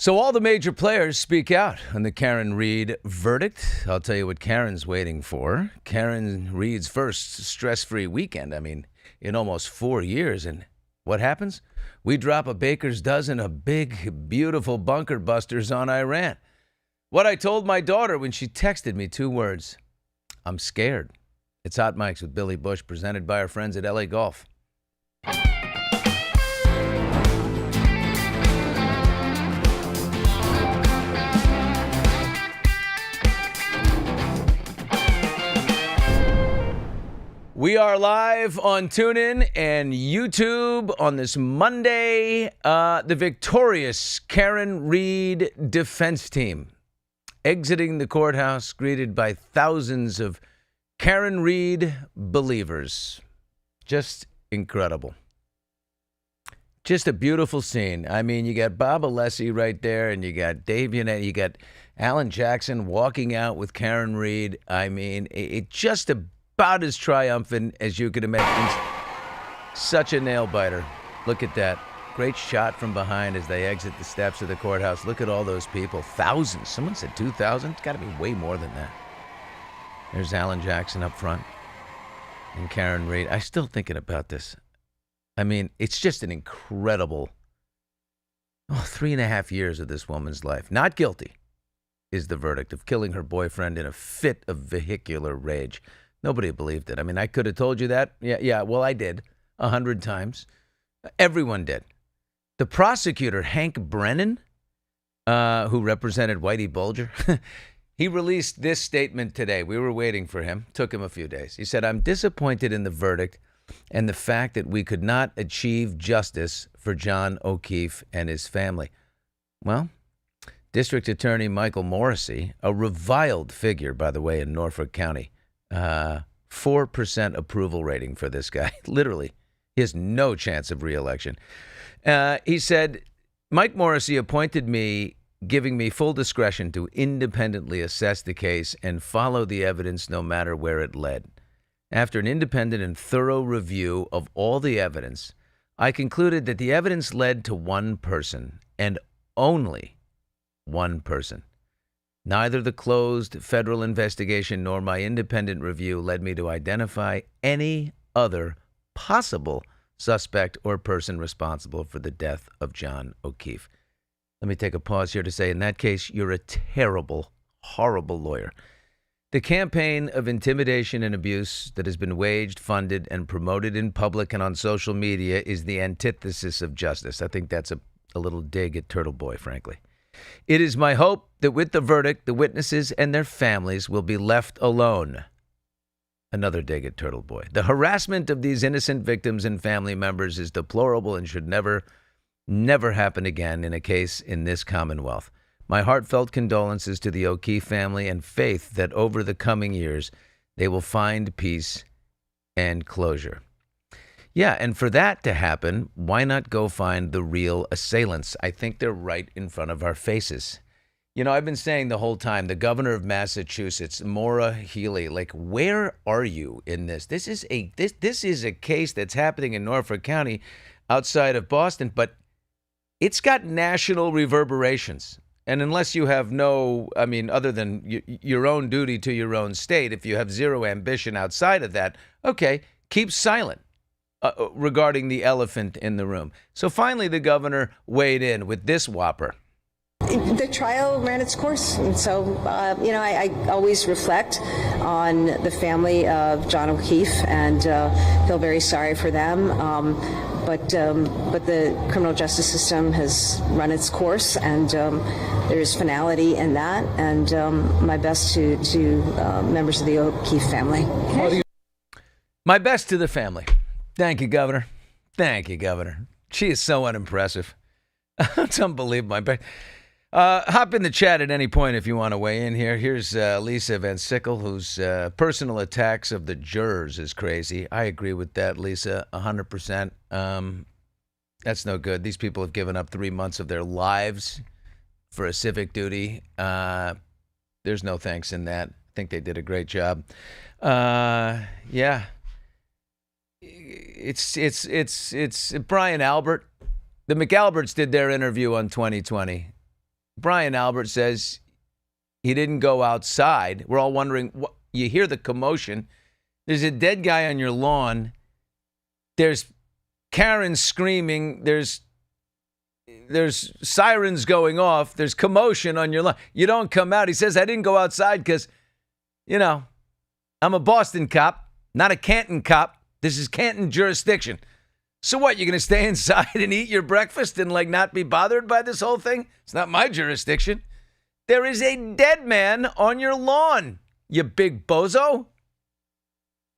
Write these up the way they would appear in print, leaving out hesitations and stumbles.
So all the major players speak out on the Karen Read verdict. I'll tell you what Karen's waiting for. Karen Read's first stress-free weekend, in almost 4 years. And what happens? We drop a baker's dozen of big, beautiful bunker busters on Iran. What I told my daughter when she texted me 2 words: I'm scared. It's Hot Mics with Billy Bush, presented by our friends at LA Golf. We are live on TuneIn and YouTube on this Monday. The victorious Karen Read defense team exiting the courthouse, greeted by thousands of Karen Read believers. Just incredible. Just a beautiful scene. You got Bob Alessi right there, and you got Dave Yannette, you got Alan Jackson walking out with Karen Read. It just about as triumphant as you could imagine. Such a nail-biter. Look at that. Great shot from behind as they exit the steps of the courthouse. Look at all those people. Thousands. Someone said 2,000. It's got to be way more than that. There's Alan Jackson up front and Karen Read. I'm still thinking about this. It's just an incredible 3.5 years of this woman's life. Not guilty is the verdict of killing her boyfriend in a fit of vehicular rage. Nobody believed it. I could have told you that. Yeah, well, I did 100 times. Everyone did. The prosecutor, Hank Brennan, who represented Whitey Bulger, he released this statement today. We were waiting for him. Took him a few days. He said, "I'm disappointed in the verdict and the fact that we could not achieve justice for John O'Keefe and his family." Well, District Attorney Michael Morrissey, a reviled figure, by the way, in Norfolk County, 4% approval rating for this guy. Literally, he has no chance of re-election. He said, Mike Morrissey appointed me, giving me full discretion to independently assess the case and follow the evidence no matter where it led. After an independent and thorough review of all the evidence, I concluded that the evidence led to one person and only one person. Neither the closed federal investigation nor my independent review led me to identify any other possible suspect or person responsible for the death of John O'Keefe. Let me take a pause here to say, in that case, you're a terrible, horrible lawyer. The campaign of intimidation and abuse that has been waged, funded, and promoted in public and on social media is the antithesis of justice. I think that's a little dig at Turtle Boy, frankly. It is my hope that with the verdict, the witnesses and their families will be left alone. Another dig at Turtle Boy. The harassment of these innocent victims and family members is deplorable and should never happen again in a case in this Commonwealth. My heartfelt condolences to the O'Keefe family and faith that over the coming years, they will find peace and closure. Yeah, and for that to happen, why not go find the real assailants? I think they're right in front of our faces. I've been saying the whole time, the governor of Massachusetts, Maura Healey, where are you in this? This is a case that's happening in Norfolk County outside of Boston, but it's got national reverberations. And unless you have other than your own duty to your own state, if you have zero ambition outside of that, okay, keep silent regarding the elephant in the room. So finally, the governor weighed in with this whopper. The trial ran its course, and so I always reflect on the family of John O'Keefe and feel very sorry for them. But the criminal justice system has run its course, and there is finality in that. And my best to members of the O'Keefe family. My best to the family. Thank you, Governor. Thank you, Governor. She is so unimpressive. It's unbelievable. Hop in the chat at any point if you want to weigh in here. Here's Lisa Van Sickle, whose personal attacks of the jurors is crazy. I agree with that, Lisa, 100%. That's no good. These people have given up 3 months of their lives for a civic duty. There's no thanks in that. I think they did a great job. Yeah. It's Brian Albert. The McAlberts did their interview on 2020. Brian Albert says he didn't go outside. We're all wondering, what, you hear the commotion. There's a dead guy on your lawn. There's Karen screaming. There's sirens going off. There's commotion on your lawn. You don't come out. He says, I didn't go outside because, I'm a Boston cop, not a Canton cop. This is Canton jurisdiction. So what, you're going to stay inside and eat your breakfast and not be bothered by this whole thing? It's not my jurisdiction. There is a dead man on your lawn, you big bozo.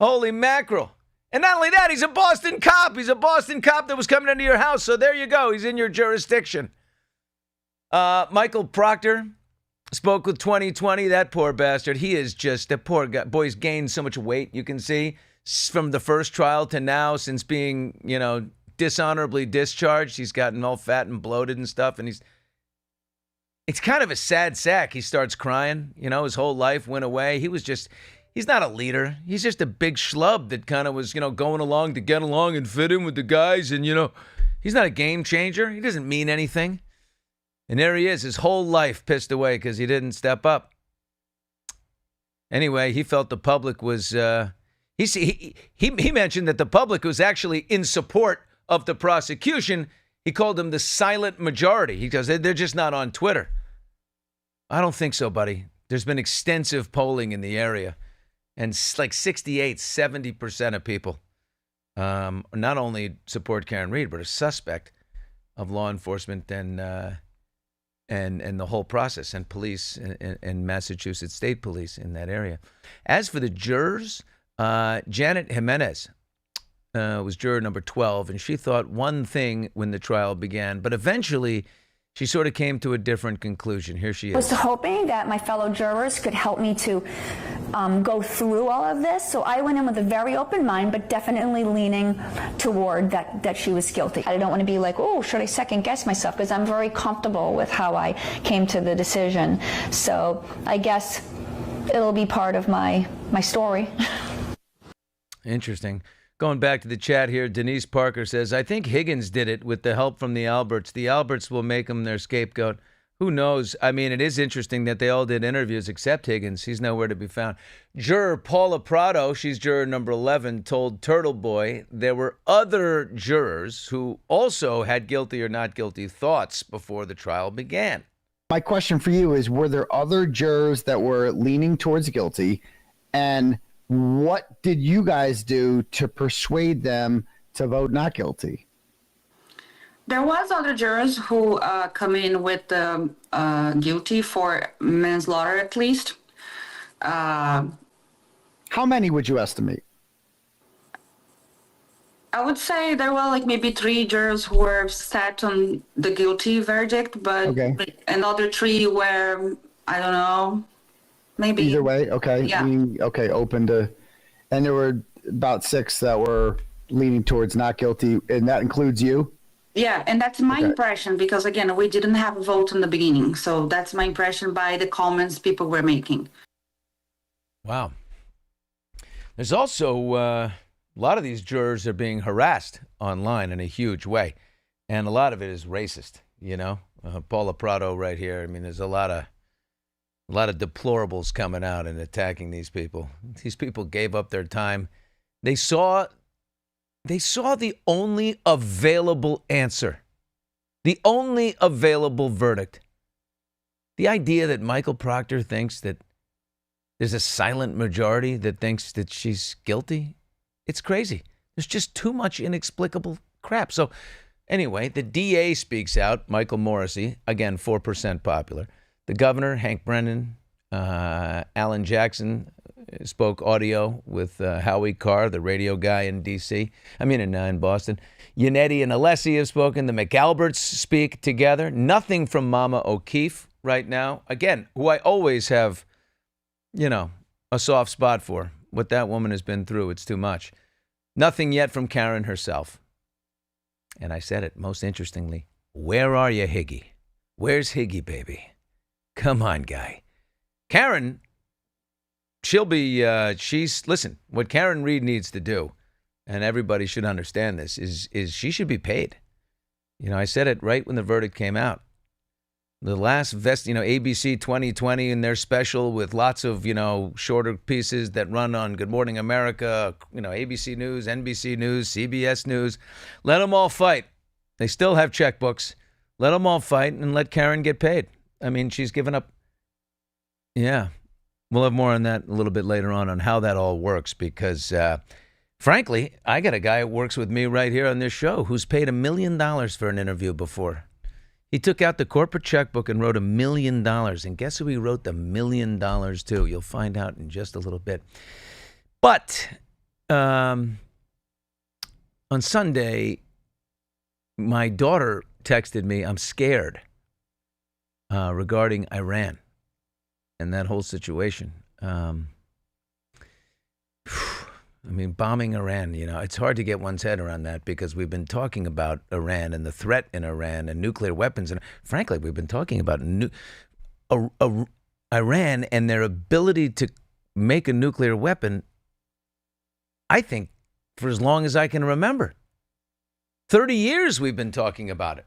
Holy mackerel. And not only that, he's a Boston cop. He's a Boston cop that was coming into your house. So there you go. He's in your jurisdiction. Michael Proctor spoke with 2020. That poor bastard. He is just a poor guy. Boy's gained so much weight, you can see, from the first trial to now, since being, dishonorably discharged. He's gotten all fat and bloated and stuff. And it's kind of a sad sack. He starts crying. His whole life went away. He's not a leader. He's just a big schlub that kind of was, going along to get along and fit in with the guys. And, he's not a game changer. He doesn't mean anything. And there he is, his whole life pissed away because he didn't step up. Anyway, he felt the public was, he mentioned that the public was actually in support of the prosecution. He called them the silent majority. He goes, they're just not on Twitter. I don't think so, buddy. There's been extensive polling in the area. And 70% of people not only support Karen Read, but are suspect of law enforcement and the whole process, and police and Massachusetts State Police in that area. As for the jurors, Janet Jimenez was juror number 12, and she thought one thing when the trial began, but eventually she sort of came to a different conclusion. Here she is. I was hoping that my fellow jurors could help me to go through all of this. So I went in with a very open mind, but definitely leaning toward that she was guilty. I don't want to be like, oh, should I second guess myself? Because I'm very comfortable with how I came to the decision. So I guess it'll be part of my story. Interesting. Going back to the chat here, Denise Parker says, I think Higgins did it with the help from the Alberts. The Alberts will make him their scapegoat. Who knows? I mean, it is interesting that they all did interviews except Higgins. He's nowhere to be found. Juror Paula Prado, she's juror number 11, told Turtle Boy there were other jurors who also had guilty or not guilty thoughts before the trial began. My question for you is, were there other jurors that were leaning towards guilty, and what did you guys do to persuade them to vote not guilty? There was other jurors who come in with guilty for manslaughter, at least. How many would you estimate? I would say there were maybe 3 jurors who were set on the guilty verdict, but okay. Another 3 were, I don't know, maybe. Either way, okay. Yeah. Open to, and there were about 6 that were leaning towards not guilty, and that includes you? Yeah, and that's my impression, because again, we didn't have a vote in the beginning. So that's my impression by the comments people were making. Wow. There's also a lot of these jurors are being harassed online in a huge way. And a lot of it is racist, Paula Prado right here. I mean, there's a lot of deplorables coming out and attacking these people. These people gave up their time. They saw the only available answer, the only available verdict. The idea that Michael Proctor thinks that there's a silent majority that thinks that she's guilty, it's crazy. There's just too much inexplicable crap. So anyway, the DA speaks out, Michael Morrissey, again, 4% popular. The governor, Hank Brennan, Alan Jackson, spoke audio with Howie Carr, the radio guy in in Boston. Yannetti and Alessi have spoken. The McAlberts speak together. Nothing from Mama O'Keefe right now. Again, who I always have, a soft spot for. What that woman has been through, it's too much. Nothing yet from Karen herself. And I said it most interestingly. Where are you, Higgy? Where's Higgy, baby? Come on, guy. Karen, listen, what Karen Read needs to do, and everybody should understand this, is she should be paid. I said it right when the verdict came out. The last ABC 2020 and their special with lots of, shorter pieces that run on Good Morning America, ABC News, NBC News, CBS News. Let them all fight. They still have checkbooks. Let them all fight and let Karen get paid. I mean, she's given up. Yeah. We'll have more on that a little bit later on how that all works because, frankly, I got a guy who works with me right here on this show who's paid $1 million for an interview before. He took out the corporate checkbook and wrote $1 million. And guess who he wrote the $1 million to? You'll find out in just a little bit. But on Sunday, my daughter texted me, I'm scared regarding Iran and that whole situation. Bombing Iran, it's hard to get one's head around that because we've been talking about Iran and the threat in Iran and nuclear weapons. And frankly, we've been talking about Iran and their ability to make a nuclear weapon, I think, for as long as I can remember. 30 years we've been talking about it,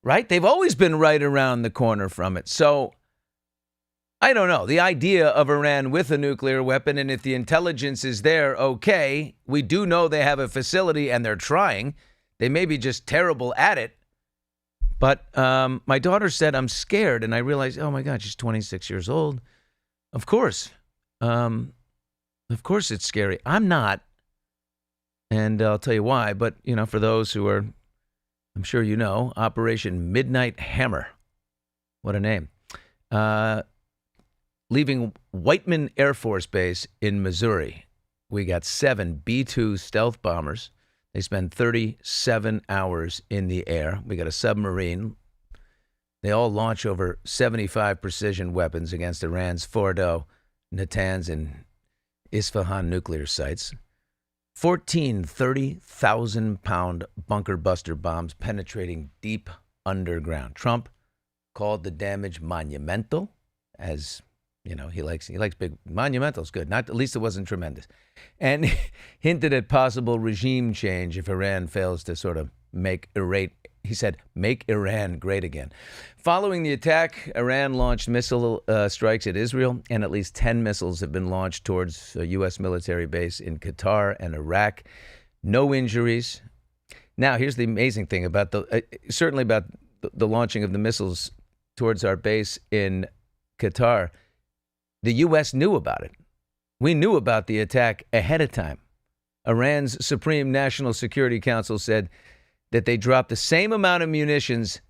right? They've always been right around the corner from it. So I don't know. The idea of Iran with a nuclear weapon, and if the intelligence is there, okay. We do know they have a facility and they're trying. They may be just terrible at it. But my daughter said, I'm scared. And I realized, oh, my God, she's 26 years old. Of course. Of course it's scary. I'm not. And I'll tell you why. But, for those who are, I'm sure you know, Operation Midnight Hammer. What a name. Leaving Whiteman Air Force Base in Missouri, we got 7 B-2 stealth bombers. They spend 37 hours in the air. We got a submarine. They all launch over 75 precision weapons against Iran's Fordo, Natanz, and Isfahan nuclear sites. 14 30,000-pound bunker buster bombs penetrating deep underground. Trump called the damage monumental, as he likes big. Monumental's good. Not, at least it wasn't tremendous. And hinted at possible regime change if Iran fails to sort of make Iran great again. Following the attack, Iran launched missile strikes at Israel, and at least 10 missiles have been launched towards a U.S. military base in Qatar and Iraq. No injuries. Now, here's the amazing thing about certainly about the launching of the missiles towards our base in Qatar. The U.S. knew about it. We knew about the attack ahead of time. Iran's Supreme National Security Council said that they dropped the same amount of munitions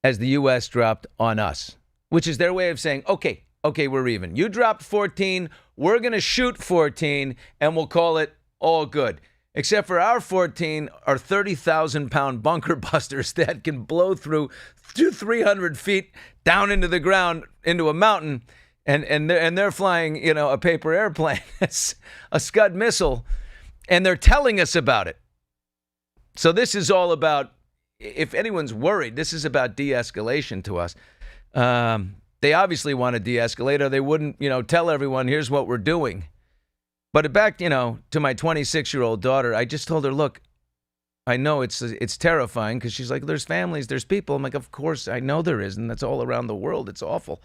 as the U.S. dropped on us, which is their way of saying, okay, we're even. You dropped 14, we're going to shoot 14, and we'll call it all good. Except for our 14 are 30,000-pound bunker busters that can blow through 300 feet down into the ground, into a mountain, and they're flying, a paper airplane, a Scud missile, and they're telling us about it. So this is all about, if anyone's worried, this is about de-escalation to us. They obviously want to de-escalate, or they wouldn't, tell everyone, here's what we're doing. But back, to my 26-year-old daughter, I just told her, look, I know it's terrifying, because she's like, there's families, there's people. I'm like, of course, I know there is, and that's all around the world. It's awful.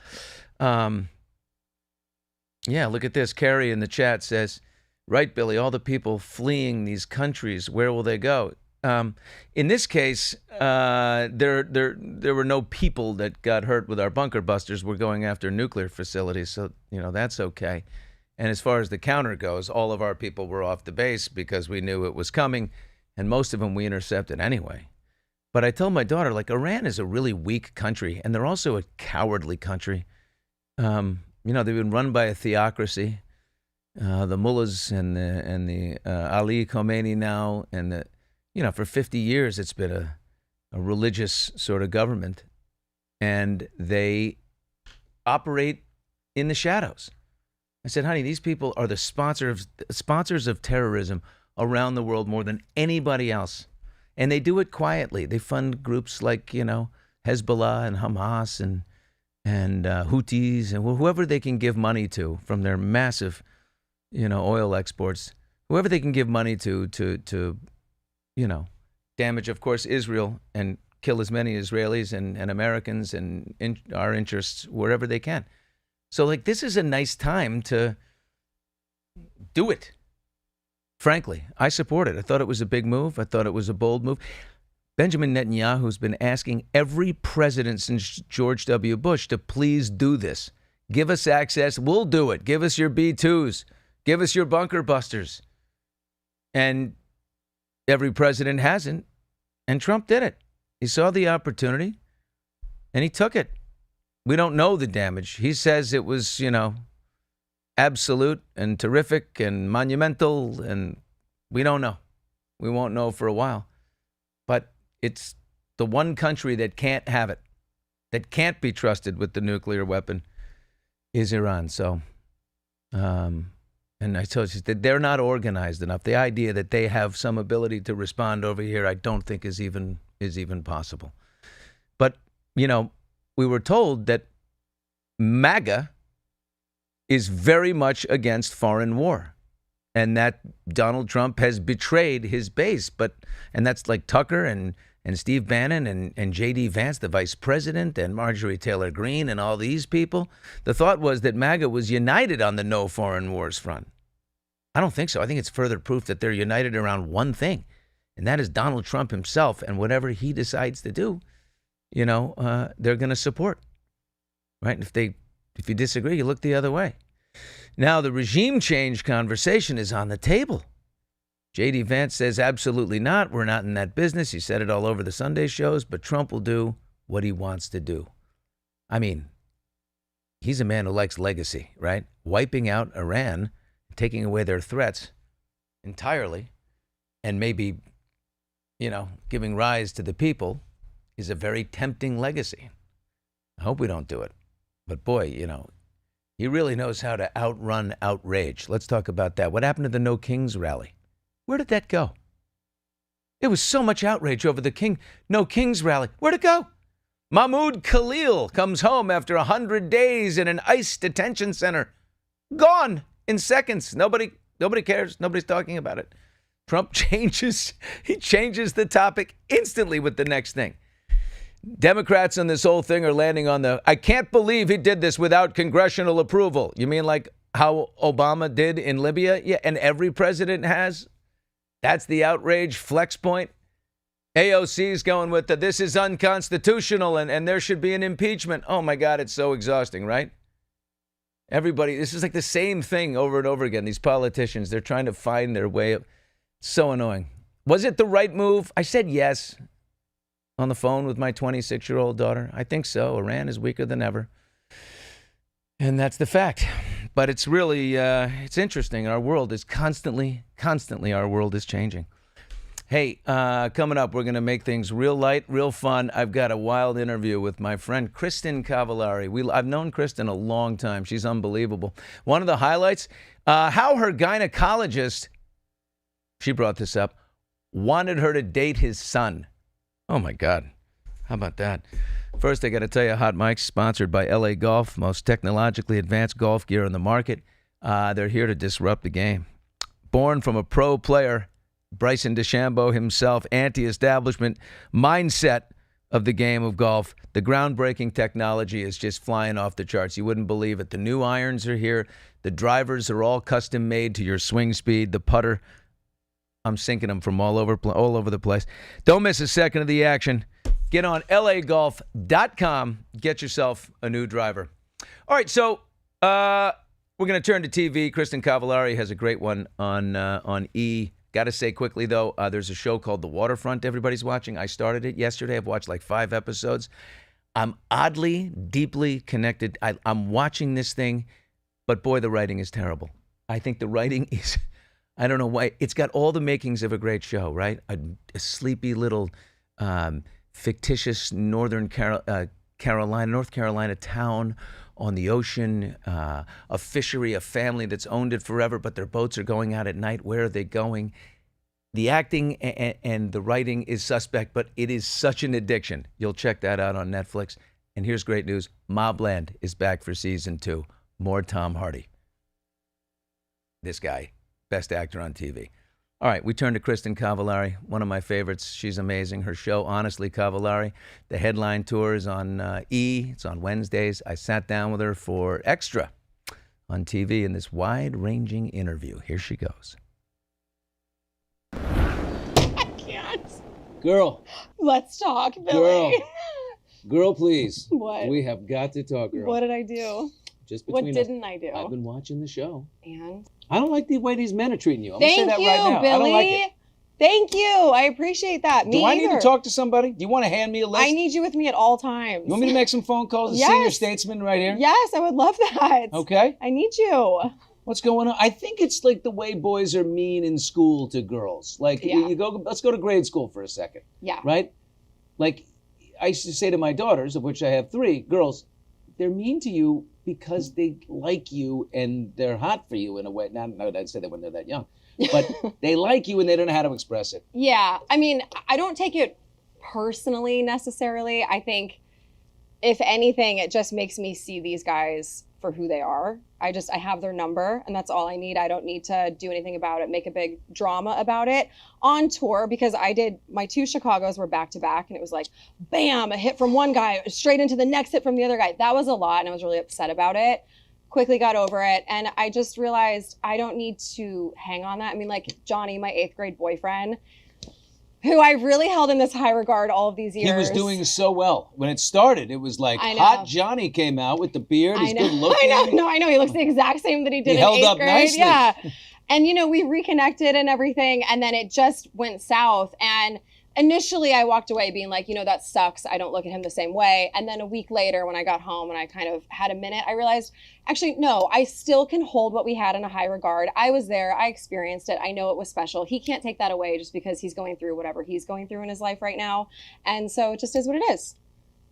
Yeah, look at this. Carrie in the chat says, right, Billy, all the people fleeing these countries, where will they go? In this case, there were no people that got hurt with our bunker busters. We're going after nuclear facilities, so, that's okay. And as far as the counter goes, all of our people were off the base because we knew it was coming, and most of them we intercepted anyway. But I told my daughter, Iran is a really weak country, and they're also a cowardly country. They've been run by a theocracy, the mullahs and the Ali Khomeini now, and for 50 years it's been a religious sort of government, and they operate in the shadows. I said, honey, these people are the sponsors of terrorism around the world more than anybody else, and they do it quietly. They fund groups like Hezbollah and Hamas and Houthis and whoever they can give money to from their massive, oil exports. Whoever they can give money to damage, of course, Israel and kill as many Israelis and Americans and our interests wherever they can. So, like, this is a nice time to do it. Frankly, I support it. I thought it was a big move. I thought it was a bold move. Benjamin Netanyahu's been asking every president since George W. Bush to please do this. Give us access. We'll do it. Give us your B-2s. Give us your bunker busters. And every president hasn't. And Trump did it. He saw the opportunity and he took it. We don't know the damage. He says it was, absolute and terrific and monumental, and we don't know. We won't know for a while. But it's the one country that can't have it, that can't be trusted with the nuclear weapon, is Iran. So, and I told you that they're not organized enough. The idea that they have some ability to respond over here, I don't think is even possible. But, we were told that MAGA is very much against foreign war, and that Donald Trump has betrayed his base. And that's like Tucker and Steve Bannon and J.D. Vance, the vice president, and Marjorie Taylor Greene and all these people. The thought was that MAGA was united on the no foreign wars front. I don't think so. I think it's further proof that they're united around one thing, and that is Donald Trump himself, and whatever he decides to do, they're going to support. Right? If you disagree, you look the other way. Now, the regime change conversation is on the table. J.D. Vance says absolutely not. We're not in that business. He said it all over the Sunday shows, but Trump will do what he wants to do. I mean, he's a man who likes legacy, right? Wiping out Iran, taking away their threats entirely, and maybe, giving rise to the people is a very tempting legacy. I hope we don't do it. But boy, he really knows how to outrun outrage. Let's talk about that. What happened to the No Kings rally? Where did that go? There was so much outrage over the No Kings rally. Where'd it go? Mahmoud Khalil comes home after 100 days in an ICE detention center. Gone in seconds. Nobody cares. Nobody's talking about it. Trump changes the topic instantly with the next thing. Democrats on this whole thing are landing on I can't believe he did this without congressional approval. You mean like how Obama did in Libya? Yeah, and every president has. That's the outrage flex point. AOC's going with this is unconstitutional and there should be an impeachment. Oh my God, it's so exhausting, right? Everybody, this is like the same thing over and over again. These politicians, they're trying to find their way up. So annoying. Was it the right move? I said yes. On the phone with my 26-year-old daughter. I think so. Iran is weaker than ever. And that's the fact. But it's really, it's interesting. Our world is constantly, our world is changing. Hey, coming up, we're going to make things real light, real fun. I've got a wild interview with my friend Kristin Cavallari. I've known Kristen a long time. She's unbelievable. One of the highlights, how her gynecologist, she brought this up, wanted her to date his son. Oh, my God. How about that? First, I got to tell you, Hot Mike's sponsored by LA Golf, most technologically advanced golf gear on the market. They're here to disrupt the game. Born from a pro player, Bryson DeChambeau himself, anti-establishment mindset of the game of golf. The groundbreaking technology is just flying off the charts. You wouldn't believe it. The new irons are here. The drivers are all custom made to your swing speed. The putter, I'm sinking them from all over the place. Don't miss a second of the action. Get on lagolf.com. Get yourself a new driver. All right, so we're going to turn to TV. Kristin Cavallari has a great one on E! Got to say quickly, though, there's a show called The Waterfront everybody's watching. I started it yesterday. I've watched like 5 episodes. I'm oddly, deeply connected. I'm watching this thing, but boy, the writing is terrible. I think the writing is... I don't know why. It's got all the makings of a great show, right? A sleepy little fictitious North Carolina town on the ocean, a fishery, a family that's owned it forever, but their boats are going out at night. Where are they going? The acting and the writing is suspect, but it is such an addiction. You'll check that out on Netflix. And here's great news. Mobland is back for season 2. More Tom Hardy. This guy. Best actor on TV. All right, we turn to Kristin Cavallari, one of my favorites. She's amazing. Her show, Honestly Cavallari, the headline tour is on E! It's on Wednesdays. I sat down with her for Extra on TV in this wide-ranging interview. Here she goes. I can't. Girl. Let's talk, Billy. Girl, please. What? We have got to talk, girl. What did I do? Just between What us. didn't I do? I've been watching the show. And? I don't like the way these men are treating you. I'm Thank gonna say that you, right now. Billy. I don't like it. Thank you. I appreciate that. Do I need to talk to somebody? Do you want to hand me a list? I need you with me at all times. You want me to make some phone calls to Yes. senior statesmen right here? Yes, I would love that. Okay. I need you. What's going on? I think it's like the way boys are mean in school to girls. Like Yeah. you go. Let's go to grade school for a second. Yeah. Right? Like I used to say to my daughters, of which I have 3 girls, they're mean to you because they like you and they're hot for you in a way. Not I'd say that when they're that young, but they like you and they don't know how to express it. Yeah. I mean, I don't take it personally necessarily. I think if anything, it just makes me see these guys for who they are. I have their number and that's all I need. I don't need to do anything about it, make a big drama about it. On tour, because my 2 Chicagos were back to back and it was like, bam, a hit from one guy, straight into the next hit from the other guy. That was a lot and I was really upset about it. Quickly got over it. And I just realized I don't need to hang on that. I mean, like Johnny, my 8th grade boyfriend, who I really held in this high regard all of these years. He was doing so well. When it started, it was like I know. Hot Johnny came out with the beard. He's good looking. I know. He looks the exact same that he did in held 8th up grade. nicely. Yeah. And, we reconnected and everything. And then it just went south. And initially I walked away being like, that sucks. I don't look at him the same way. And then a week later when I got home and I kind of had a minute, I realized, actually, no, I still can hold what we had in a high regard. I was there. I experienced it. I know it was special. He can't take that away just because he's going through whatever he's going through in his life right now. And so it just is what it is.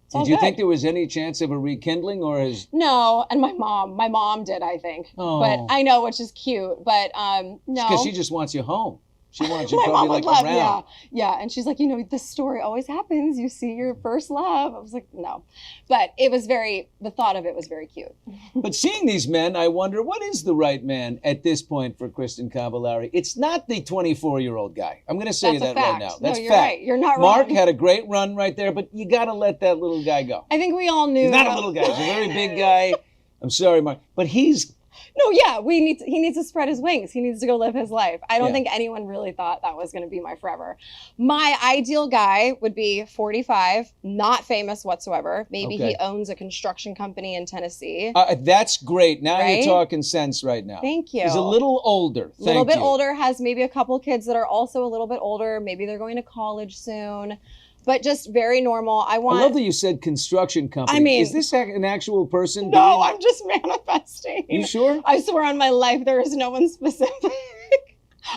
It's all Did you good. think there was any chance of a rekindling or is... No, and my mom did, I think. Oh. But I know, which is cute. But no. Because she just wants you home. She wants you My probably mom like would love, around. yeah. And she's like, this story always happens. You see your first love. I was like, no. But it was the thought of it was very cute. But seeing these men, I wonder, what is the right man at this point for Kristin Cavallari? It's not the 24-year-old guy. I'm going to say That's a that right fact. now. No, That's you're fact. right. You're not Mark wrong. had a great run right there, but you got to let that little guy go. I think we all knew. He's not a little guy. He's a very big guy. I'm sorry, Mark. But he's... No, yeah, he needs to spread his wings. He needs to go live his life. I don't Yeah. think anyone really thought that was going to be my forever. My ideal guy would be 45, not famous whatsoever. Maybe Okay. he owns a construction company in Tennessee. That's great. Now Right? you're talking sense right now. Thank you. He's a little older. A little Thank bit you. older, has maybe a couple kids that are also a little bit older. Maybe they're going to college soon, but just very normal. I I want. love that you said construction company. I mean- is this an actual person? No, I'm just manifesting. You sure? I swear on my life, there is no one specific.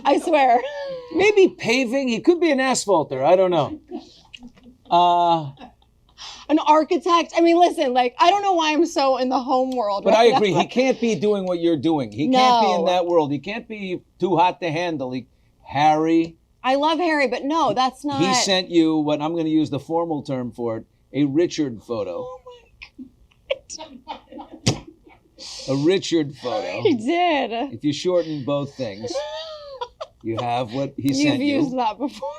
I swear. Maybe paving. He could be an asphalter. I don't know. An architect. I mean, listen, I don't know why I'm so in the home world. But right I agree. now. He can't be doing what you're doing. He can't be in No. that world. He can't be too hot to handle. Harry. I love Harry, but no, that's not. He sent you what I'm going to use the formal term for it, a Richard photo. Oh my God. A Richard photo. He did. If you shorten both things, you have what he You've sent used you. that before.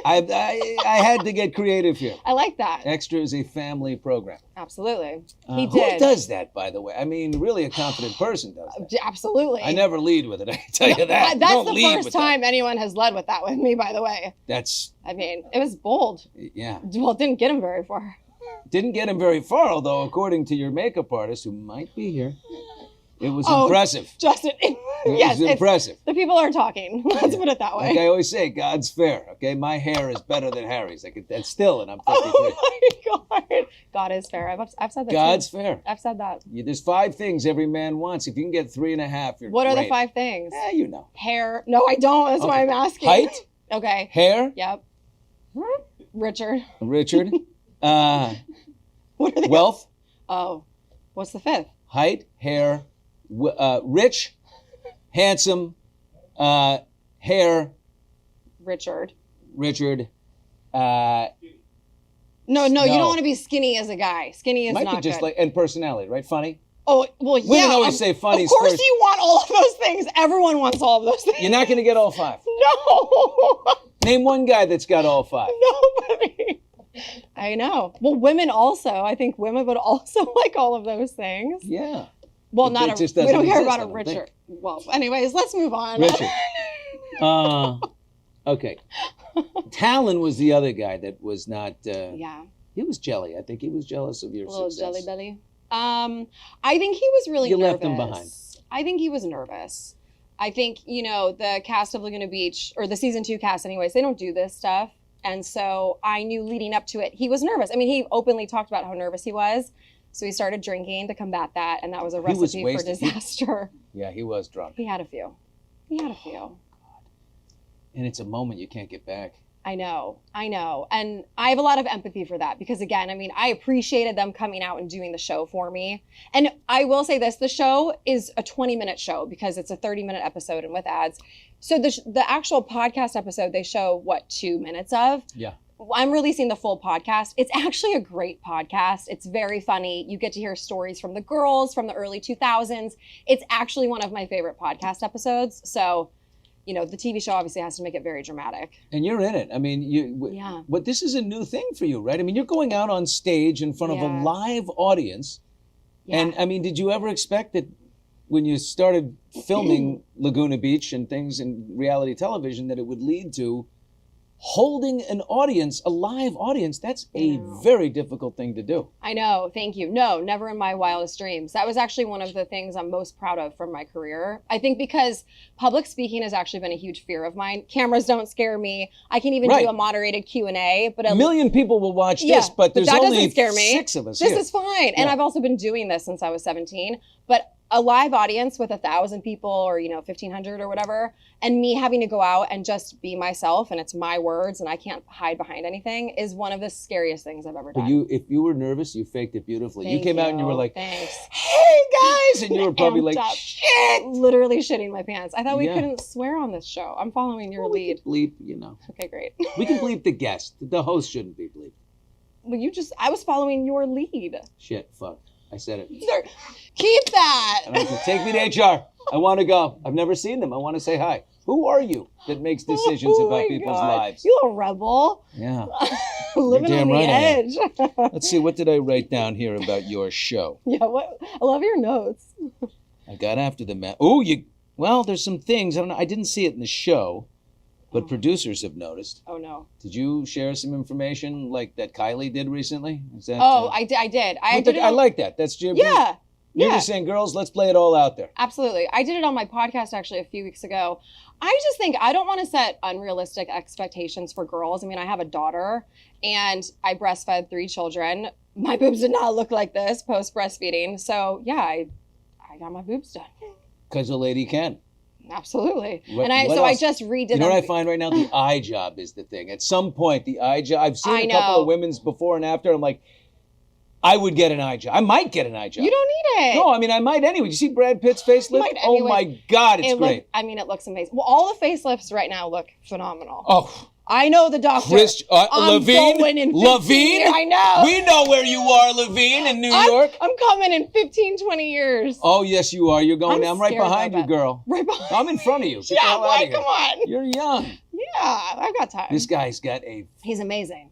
I had to get creative here. I like that. Extra is a family program. Absolutely. He Who did. does that, by the way? I mean, really a confident person does that. Absolutely. I never lead with it, I can tell you that. That's Don't the lead first with time anyone has led with that with me, by the way. That's, I mean, it was bold. yeah. Well, it didn't get him very far. Didn't get him very far, although according to your makeup artist, who might be here, it was Oh, impressive. Justin, It yes, was it's- impressive. the people are talking. Let's put it that way. Like I always say, God's fair. Okay, my hair is better than Harry's. That's still, and I'm 53. Oh my God. God is fair. I've said that. God's too. fair. I've said that. There's 5 things every man wants. If you can get 3.5, you're What are the great. 5 things? You know. Hair. No, I don't. That's why Okay. I'm asking. Height, Okay. hair, Yep. Richard. Richard, What are the wealth, Oh, what's the 5th? height, hair, rich, handsome, hair, Richard. Richard. No, you No. don't want to be skinny as a guy. Skinny is Might not be just good. and personality, right? Funny. Oh, well, yeah. Women always say funnies Of course first. you want all of those things. Everyone wants all of those things. You're not going to get all 5. No. Name one guy that's got all 5. Nobody. I know. Well, women also. I think women would also like all of those things. Yeah. Well, But it just we doesn't don't care exist, about I a don't Richard. think. Well, anyways, let's move on. Richard. Okay. Talon was the other guy that was not. Yeah. He was jelly. I think he was jealous of your A little success. jelly belly. I think he was really You nervous. left him behind. I think he was nervous. I think, the cast of Laguna Beach, or the season 2 cast anyways, they don't do this stuff. And so I knew leading up to it, he was nervous. I mean, he openly talked about how nervous he was. So he started drinking to combat that. And that was a He was recipe for wasted. disaster. Yeah, he was drunk. He had a few. And it's a moment you can't get back. I know. And I have a lot of empathy for that because, again, I mean, I appreciated them coming out and doing the show for me. And I will say this, the show is a 20-minute show because it's a 30-minute episode and with ads. So the actual podcast episode, they show, 2 minutes of? Yeah. I'm releasing the full podcast. It's actually a great podcast. It's very funny. You get to hear stories from the girls from the early 2000s. It's actually one of my favorite podcast episodes. So, the TV show obviously has to make it very dramatic. And you're in it. I mean, Yeah. But this is a new thing for you, right? I mean, you're going out on stage in front of a Yeah. live audience. Yeah. And I mean, did you ever expect that when you started filming Laguna Beach and things in reality television that it would lead to holding an audience, a live audience? That's a very difficult thing to do. I know. Thank you. No, never in my wildest dreams. That was actually one of the things I'm most proud of from my career. I think because public speaking has actually been a huge fear of mine. Cameras don't scare me. I can even Right. do a moderated Q&A. But A million people will watch this, but there's that only doesn't scare me. 6 of us This here. is fine. And Yeah. I've also been doing this since I was 17. But a live audience with 1,000 people or 1,500 or whatever, and me having to go out and just be myself and it's my words and I can't hide behind anything is one of the scariest things I've ever done. But if you were nervous, you faked it beautifully. You Thank came out and you were you. like, Thanks. "Hey guys," and you were probably Amped like, up. "Shit." Literally shitting my pants. I thought we Yeah. couldn't swear on this show. I'm following your Well, we lead. could bleep, Okay, great. We can bleep the guest. The host shouldn't be bleeped. Well, I was following your lead. Shit, fuck. I said it. Sir, keep that. I don't know, take me to HR. I want to go. I've never seen them. I want to say hi. Who are you that makes decisions Oh about my people's God. lives? You little rebel. Yeah. Living damn on the right I am. edge. Let's see. What did I write down here about your show? Yeah, I love your notes. I got after the man. Oh, well, there's some things. I don't know. I didn't see it in the show, but producers have noticed. Oh, no. Did you share some information like that Kylie did recently? Is that, I did. I did. I like that. That's Jim. Yeah. You're Yeah. just saying, girls, let's play it all out there. Absolutely. I did it on my podcast actually a few weeks ago. I just think I don't want to set unrealistic expectations for girls. I mean, I have a daughter and I breastfed 3 children. My boobs did not look like this post breastfeeding. So yeah, I got my boobs done. Because a lady can. Absolutely. What I else? just redid You know them. what I find right now? The eye job is the thing. At some point, the eye job. I've seen I a couple know. of women's before and after. I'm like, I would get an eye job. I might get an eye job. You don't need it. No, I mean, I might anyway. Did you see Brad Pitt's facelift? might Oh anyway. my God, it's great. It looks amazing. Well, all the facelifts right now look phenomenal. Oh, I know the doctor. I'm Levine? going in 15 Levine? years. I know. We know where you are, Levine, in New York. I'm coming in 15, 20 years. Oh, yes, you are. You're going. I'm right scared behind you, about that. girl. Right behind I'm in front of you. Get the Yeah, hell outta why? here. Come on. You're young. Yeah, I've got time. This guy's got a, He's amazing.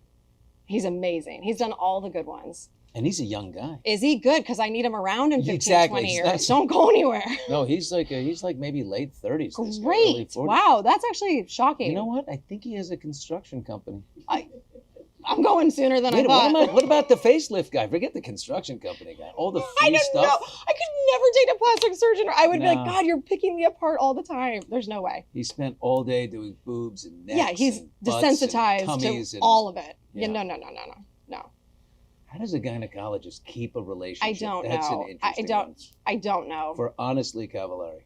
He's amazing. He's done all the good ones. and he's a young guy. Is he good? Because I need him around in 15, Exactly. 20 years. That's- Don't go anywhere. No, he's like maybe late 30s. this guy, early Great. 40s. Wow, that's actually shocking. You know what? I think he has a construction company. I'm going sooner than Wait, I thought. what about the facelift guy? Forget the construction company guy. All the free I don't stuff. know. I could never date a plastic surgeon. I would be No. like, God, you're picking me apart all the time. There's no way. He spent all day doing boobs and necks. Yeah, he's and butts and desensitized tummies to and- all of it. Yeah. Yeah, no. How does a gynecologist keep a relationship? I don't That's know. An interesting one. I don't know. For honestly, Cavallari.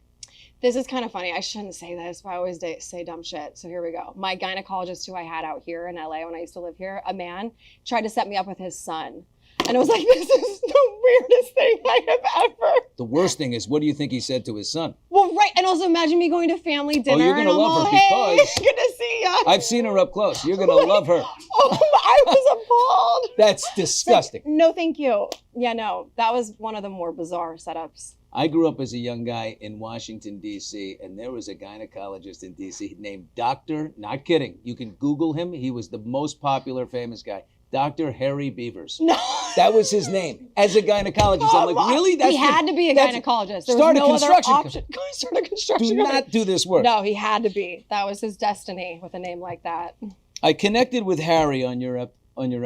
This is kind of funny. I shouldn't say this, but I always say dumb shit. So here we go. My gynecologist who I had out here in LA when I used to live here, a man, tried to set me up with his son. And I was like, this is the weirdest thing I have ever The worst thing is, what do you think he said to his son? Well, right. And also imagine me going to family dinner. you're gonna and I'm love all, her hey, because- good to see ya. I've seen her up close. You're going to love her. Oh, I was appalled. That's disgusting. No, thank you. Yeah, no, that was one of the more bizarre setups. I grew up as a young guy in Washington, D.C., and there was a gynecologist in D.C. named Dr. Not kidding. You can Google him. He was the most popular, famous guy. Dr. Harry Beavers. No. That was his name as a gynecologist. I'm like, really? He had to be a gynecologist. There Start was a no other construction option. Start a construction Do company. not do this work. No, he had to be. That was his destiny with a name like that. I connected with Harry on your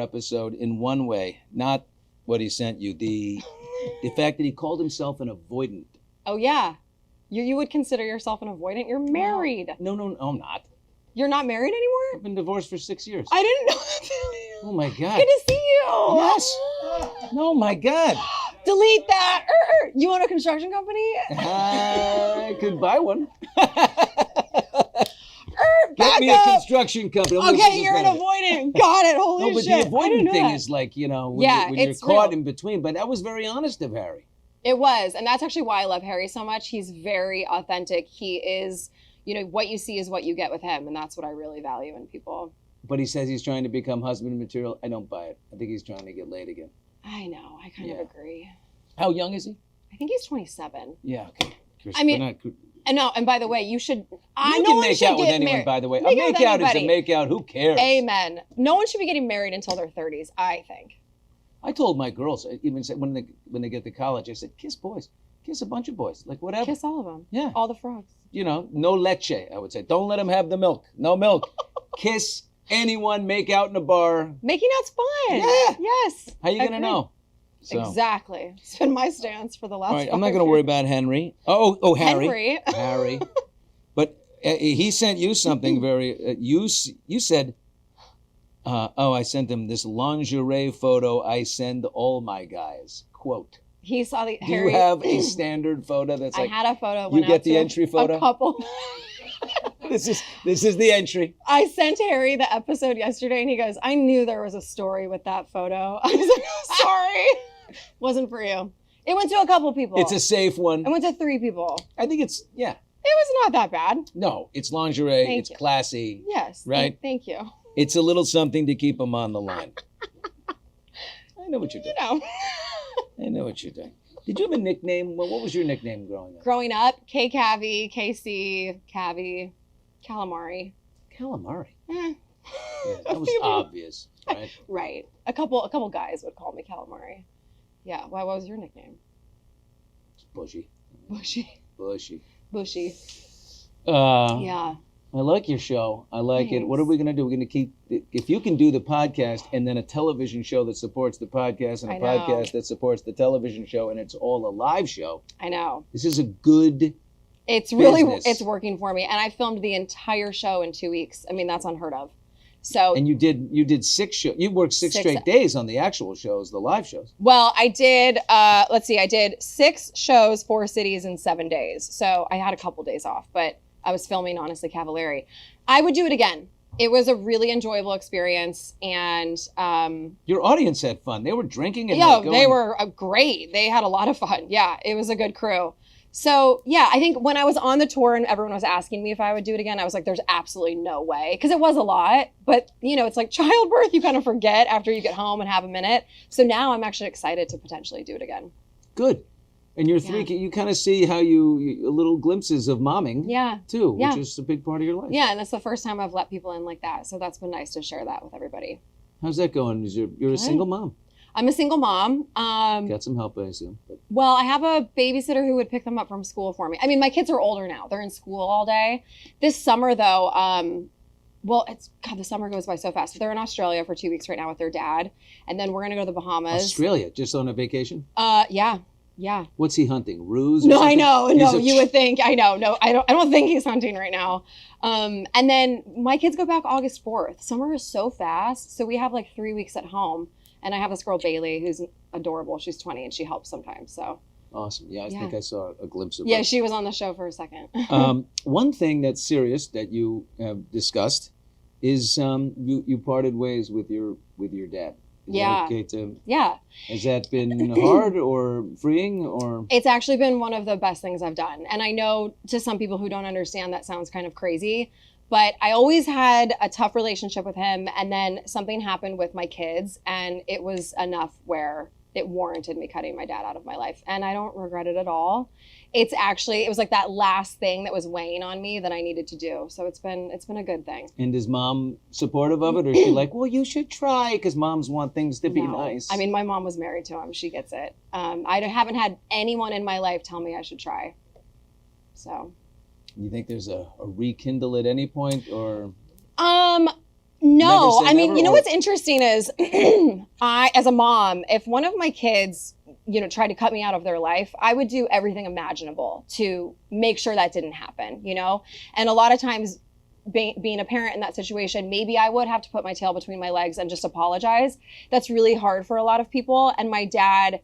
episode in one way, not what he sent you. The fact that he called himself an avoidant. Oh, yeah. You would consider yourself an avoidant. You're married. No, I'm not. You're not married anymore? I've been divorced for 6 years. I didn't know that. Oh my God. Good to see you. Yes. Oh my God. Delete that. You own a construction company? I could buy one. Get Back me a up. construction company. I'm the Okay, business you're an manager. avoidant. Got it. Holy No, but shit. the I didn't avoidant know thing that. is like, when Yeah, you're it's caught real. in between. But that was very honest of Harry. It was. And that's actually why I love Harry so much. He's very authentic. He is, what you see is what you get with him. And that's what I really value in people. But he says he's trying to become husband material. I don't buy it. I think he's trying to get laid again. I know. I kind of agree. How young is he? I think he's 27. Yeah, okay. I mean, We're not- And no, and by the way, you should. you no can one make should out with get anyone, married. by the way. A Make out with make out is a anybody. make out. Who cares? Amen. No one should be getting married until their 30s, I think. I told my girls, I even said when they get to college, I said, kiss boys. Kiss a bunch of boys. Like whatever. Kiss all of them. Yeah. All the frogs. No leche, I would say. Don't let them have the milk. No milk. Kiss anyone, make out in a bar. Making out's fun. Yeah. Yes. How you going to Agreed. know? So. Exactly. It's been my stance for the last All right, I'm 5 not going to worry years. about Henry. Oh, Harry. Henry. Harry. But he sent you something very. You said, I sent him this lingerie photo. I send all my guys. Quote. He saw the Do Harry. you have a standard photo that's like? I had a photo. you went get out the to entry photo? A couple. This is the entry. I sent Harry the episode yesterday, and he goes, "I knew there was a story with that photo." I was like, "Sorry, wasn't for you." It went to a couple people. It's a safe one. It went to 3 people. I think it's It was not that bad. No, it's lingerie. Thank It's you. classy. Yes. Right? Thank you. It's a little something to keep them on the line. I know what you're doing. I know what you're doing. Did you have a nickname? Well, what was your nickname growing up? Growing up, K Cavi, KC, Cavi, Calamari. Calamari. Eh. Yeah, that was obvious, right? Right. A couple guys would call me Calamari. Yeah. Why? What was your nickname? It's bushy. Bushy. Bushy. Yeah. I like your show. I like it. What are we going to do? We're going to keep, if you can do the podcast and then a television show that supports the podcast and a I know. podcast that supports the television show and it's all a live show. I know. This is a good It's really, business. it's working for me. And I filmed the entire show in 2 weeks. I mean, that's unheard of. So, And you did 6 shows. You worked six Six- straight days on the actual shows, the live shows. well, I did, I did 6 shows, 4 cities in 7 days. So I had a couple days off, but I was filming, honestly, Cavallari. I would do it again. It was a really enjoyable experience. And, Your audience had fun. They were drinking and yeah, like, they going- were great. They had a lot of fun. Yeah, it was a good crew. So yeah, I think when I was on the tour and everyone was asking me if I would do it again, I was like, there's absolutely no way. Because it was a lot, but it's like childbirth, you kind of forget after you get home and have a minute. So now I'm actually excited to potentially do it again. Good. And your 3, you kind of see how you little glimpses of momming Yeah. too, Yeah. which is a big part of your life. Yeah, and it's the first time I've let people in like that. So that's been nice to share that with everybody. How's that going? You're a single mom. I'm a single mom. Got some help, I assume. But Well, I have a babysitter who would pick them up from school for me. I mean, my kids are older now. They're in school all day. This summer, though, the summer goes by so fast. They're in Australia for 2 weeks right now with their dad. And then we're going to go to the Bahamas. Australia, just on a vacation? Yeah. Yeah. What's he hunting? Ruse? Or No, something? I know. He's No, a- you would think. I know. No, I don't think he's hunting right now. And then my kids go back August 4th. Summer is so fast. So we have like 3 weeks at home. And I have this girl, Bailey, who's adorable. She's 20 and she helps sometimes. So Awesome. Yeah, I think I saw a glimpse of yeah, her. she was on the show for a second. One thing that's serious that you have discussed is you parted ways with your dad. Yeah. Okay, Tim. Yeah. Has that been hard or freeing or? It's actually been one of the best things I've done. And I know to some people who don't understand that sounds kind of crazy, but I always had a tough relationship with him. And then something happened with my kids and it was enough where it warranted me cutting my dad out of my life. And I don't regret it at all. It was like that last thing that was weighing on me that I needed to do. So it's been a good thing. And is mom supportive of it, or is she like, well, you should try, because moms want things to be nice? I mean, my mom was married to him. She gets it. I haven't had anyone in my life tell me I should try. So. You think there's a rekindle at any point, or? No. I mean, you know what's interesting is I, as a mom, if one of my kids, tried to cut me out of their life, I would do everything imaginable to make sure that didn't happen, And a lot of times being a parent in that situation, maybe I would have to put my tail between my legs and just apologize. That's really hard for a lot of people. And my dad,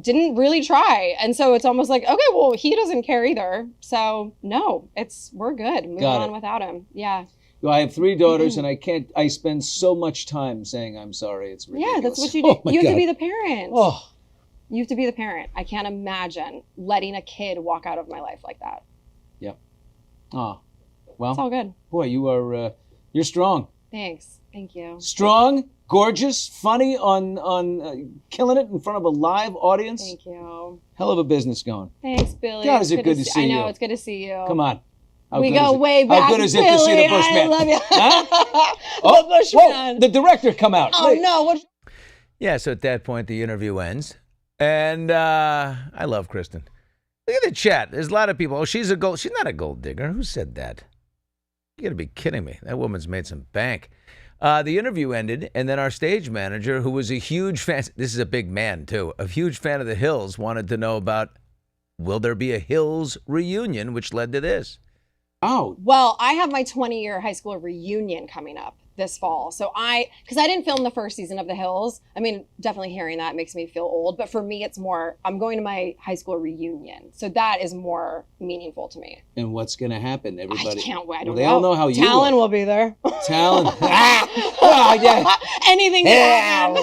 didn't really try. And so it's almost like, okay, well, he doesn't care either. So no, we're good. Moving on without him. Yeah. Well, I have 3 daughters, and I spend so much time saying I'm sorry. It's ridiculous. Yeah, that's what you do. You have to be the parent. Oh. You have to be the parent. I can't imagine letting a kid walk out of my life like that. Yep. Oh, well. It's all good. Boy, you're strong. Thanks. Thank you. Strong, gorgeous, funny, on killing it in front of a live audience. Thank you. Hell of a business going. Thanks, Billy. God, is it good to see you. I know, it's good to see you. Come on. We go way back. How good is it to see the Bushman? I love you. Huh? The Bushman. Whoa, the director come out. Oh, no. Yeah, so at that point, the interview ends. And I love Kristen. Look at the chat. There's a lot of people. Oh, she's not a gold digger. Who said that? You got to be kidding me. That woman's made some bank. The interview ended, and then our stage manager, who was a huge fan, this is a big man, too, a huge fan of the Hills, wanted to know about, will there be a Hills reunion, which led to this. Oh. Well, I have my 20-year high school reunion coming up this fall. So because I didn't film the first season of The Hills. I mean, definitely hearing that makes me feel old. But for me, it's more, I'm going to my high school reunion. So that is more meaningful to me. And what's going to happen? Everybody. I can't wait. I don't they know. all know how you Talon look. will be there. Talon. Oh, yeah. Anything can happen.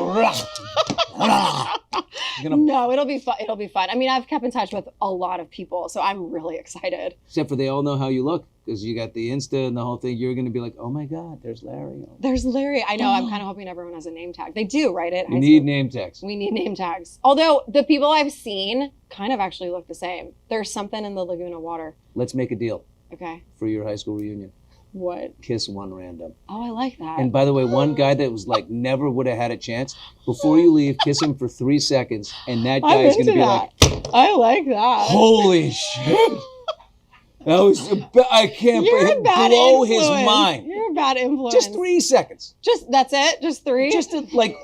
No, it'll be fun. It'll be fun. I mean, I've kept in touch with a lot of people, so I'm really excited. Except for they all know how you look, because you got the Insta and the whole thing. You're going to be like, oh my God, there's Larry. There's Larry. I know. I'm kind of hoping everyone has a name tag. They do, right? You need name tags. We need name tags. Although the people I've seen kind of actually look the same. There's something in the Laguna water. Let's make a deal. Okay. For your high school reunion. What? Kiss one random. Oh, I like that. And by the way, one guy that was like never would have had a chance, before you leave, kiss him for 3 seconds, and that guy is going to be like, I like that. Holy shit. That was, I can't blow his mind. You're a bad influence. Just 3 seconds. That's it? Just 3? Just like.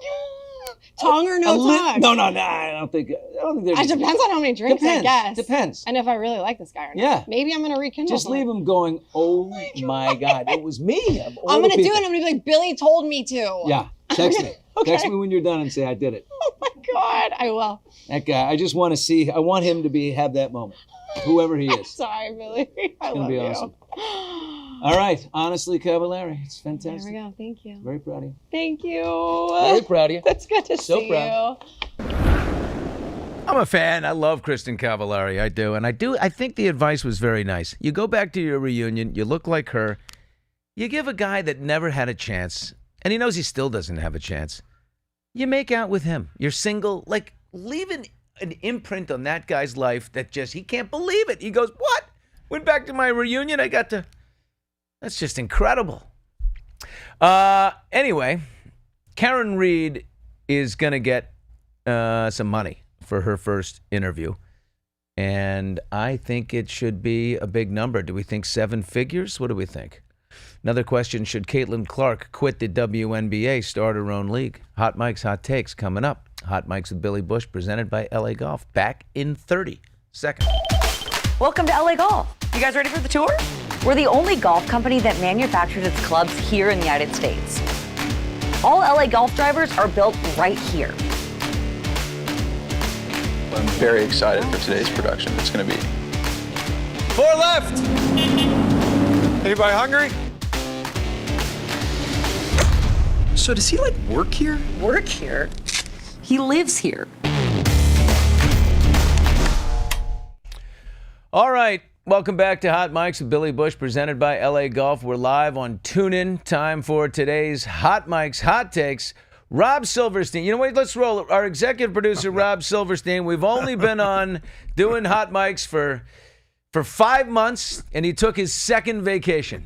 Tongue or no tongue? No, I don't think it depends on how many drinks, I guess. Depends. And if I really like this guy or not. Yeah. Maybe I'm going to rekindle. Just leave him going, oh my God, it was me. I'm going to do it. I'm going to be like, Billy told me to. Yeah. Text me. Okay. Text me when you're done and say I did it. Oh my God, I will. That guy, I just want to see, I want him to have that moment. Whoever he is. Sorry, Billy. I love you. It's going to be awesome. All right. Honestly, Cavallari, it's fantastic. There we go. Thank you. Very proud of you. Thank you. Very proud of you. That's good to see proud. you. I'm a fan. I love Kristin Cavallari. I do. And I think the advice was very nice. You go back to your reunion. You look like her. You give a guy that never had a chance, and he knows he still doesn't have a chance. You make out with him. You're single. Like, leave an imprint on that guy's life that just, he can't believe it. He goes, what? Went back to my reunion. I got to... That's just incredible. Anyway, Karen Reed is going to get some money for her first interview. And I think it should be a big number. Do we think 7 figures? What do we think? Another question, should Caitlyn Clark quit the WNBA, start her own league? Hot Mics, Hot Takes coming up. Hot Mics with Billy Bush, presented by LA Golf. Back in 30 seconds. Welcome to LA Golf. You guys ready for the tour? We're the only golf company that manufactures its clubs here in the United States. All LA Golf drivers are built right here. I'm very excited for today's production. It's going to be 4 left. Anybody hungry? So does he like work here? Work here? He lives here. All right. Welcome back to Hot Mics with Billy Bush, presented by LA Golf. We're live on TuneIn. Time for today's Hot Mics Hot Takes. Rob Silverstein. You know what? Let's roll. Our executive producer, Rob Silverstein. We've only been on doing Hot Mics for 5 months, and he took his second vacation.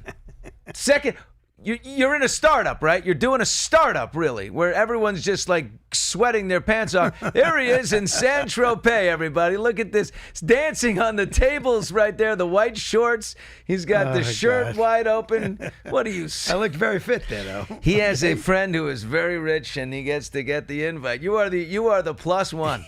You're in a startup, right? You're doing a startup, really, where everyone's just like sweating their pants off. There he is in Saint-Tropez, everybody. Look at this. He's dancing on the tables right there, the white shorts. He's got the shirt wide open. What do you say? I looked very fit there, though. He has a friend who is very rich, and he gets to get the invite. You are the plus one.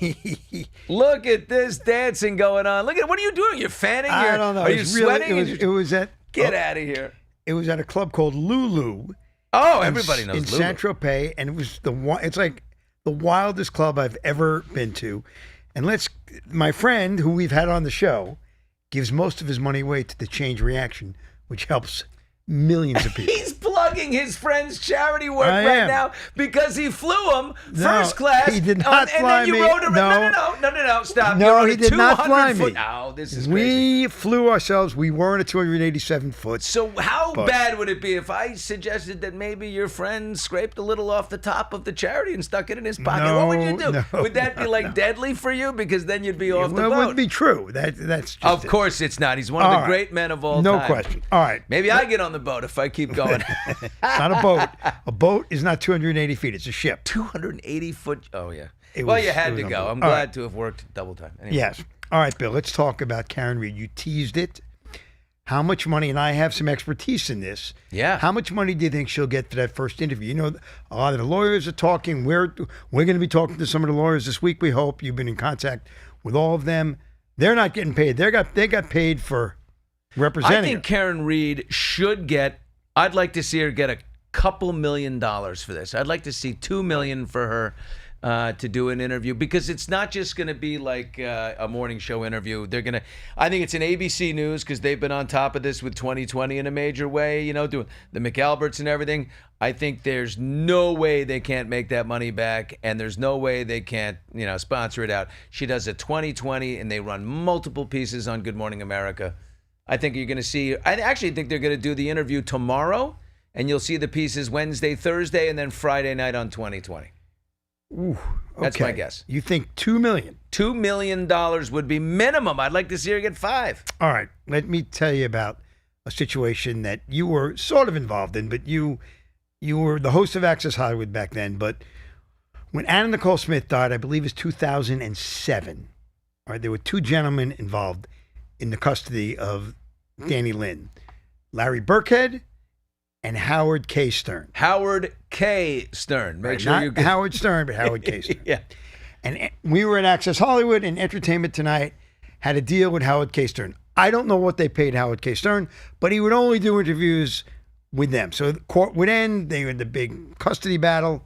Look at this dancing going on. Look at what are you doing? You're fanning? I don't know. Are you sweating? Get out of here. It was at a club called Lulu. Oh, everybody knows in Lulu. Saint-Tropez, and it was it's like the wildest club I've ever been to. And my friend, who we've had on the show, gives most of his money away to the Change Reaction, which helps millions of people. He's plugging his friend's charity work now because he flew him first class. He did not fly me. And then you rode him. No, stop. No, he did not fly me. No, this is crazy. We flew ourselves. We weren't a 287 foot. So how bad would it be if I suggested that maybe your friend scraped a little off the top of the charity and stuck it in his pocket? What would you do? No, would that be deadly for you? Because then you'd be off the boat. It wouldn't be true. That's just Of course it's not. He's one of the great men of all time. No question. All right. Maybe I get on the boat if I keep going. It's not a boat. A boat is not 280 feet. It's a ship. 280 foot. Oh, yeah. You had to go. I'm glad to have worked double time. Anyway. Yes. All right, Bill, let's talk about Karen Reed. You teased it. How much money, and I have some expertise in this. Yeah. How much money do you think she'll get for that first interview? You know, a lot of the lawyers are talking. We're going to be talking to some of the lawyers this week, we hope. You've been in contact with all of them. They're not getting paid. They got paid for representing I think Karen Reed should get, I'd like to see her get a couple $1 million for this. I'd like to see $2 million for her to do an interview, because it's not just going to be like a morning show interview. I think it's an ABC News, because they've been on top of this with 2020 in a major way, doing the McAlberts and everything. I think there's no way they can't make that money back, and there's no way they can't, sponsor it out. She does a 2020, and they run multiple pieces on Good Morning America. I think you're going to see, I actually think they're going to do the interview tomorrow, and you'll see the pieces Wednesday, Thursday, and then Friday night on 2020. Ooh, okay. That's my guess. You think $2 million? $2 million would be minimum. I'd like to see her get $5 million. All right. Let me tell you about a situation that you were sort of involved in, but you were the host of Access Hollywood back then. But when Anna Nicole Smith died, I believe it was 2007. All right. There were two gentlemen involved in the custody of Danny Lynn, Larry Burkhead and Howard K. Stern. Howard K. Stern. Make sure you get Howard Stern, but Howard K. Stern. Yeah. And we were at Access Hollywood, and Entertainment Tonight had a deal with Howard K. Stern. I don't know what they paid Howard K. Stern, but he would only do interviews with them. So the court would end. They had the big custody battle,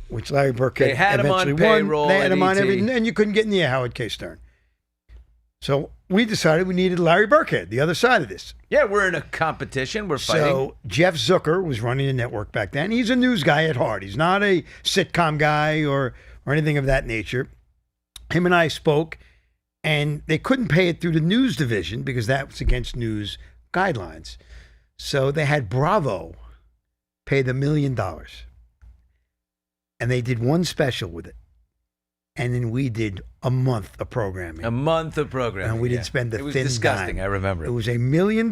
which Larry Burkhead eventually won. They had him on everything, and you couldn't get near Howard K. Stern. So we decided we needed Larry Burkhead, the other side of this. Yeah, we're in a competition. We're fighting. So Jeff Zucker was running the network back then. He's a news guy at heart. He's not a sitcom guy or anything of that nature. Him and I spoke, and they couldn't pay it through the news division because that was against news guidelines. So they had Bravo pay the $1 million. And they did one special with it. And then we did a month of programming. And we didn't spend a thin dime. It was disgusting. I remember it. It was $1 million.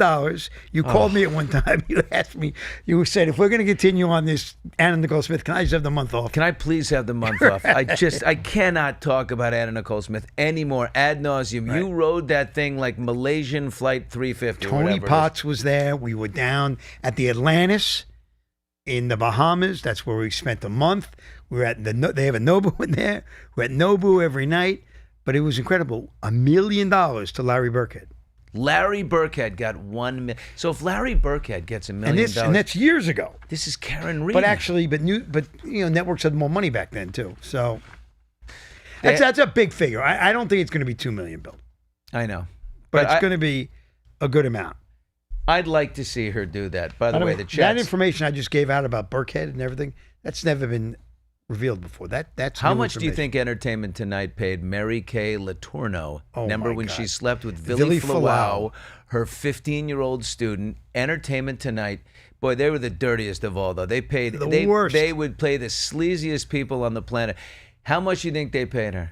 You called me at one time. You asked me, you said, if we're going to continue on this Anna Nicole Smith, can I just have the month off? Can I please have the month off? I cannot talk about Anna Nicole Smith anymore ad nauseum. Right. You rode that thing like Malaysian Flight 350. Tony Potts was there. We were down at the Atlantis in the Bahamas. That's where we spent a month. We were at they have a Nobu in there. We're at Nobu every night, but it was incredible. $1 million to Larry Burkhead. Larry Burkhead got $1 million. So if Larry Burkhead gets $1 million, and that's years ago. This is Karen Reed. But actually, networks had more money back then too. So that's a big figure. I don't think it's going to be $2 million, Bill. I know, but it's going to be a good amount. I'd like to see her do that. By the way, the chat. That information I just gave out about Burkhead and everything, That's never been revealed before. That's How new much do you information. think Entertainment Tonight paid Mary Kay Letourneau? Oh, Remember my when God. she slept with Villy Villy Falau. Falau, her 15-year-old student? Entertainment Tonight. Boy, they were the dirtiest of all, though. They paid The worst. They would play the sleaziest people on the planet. How much do you think they paid her?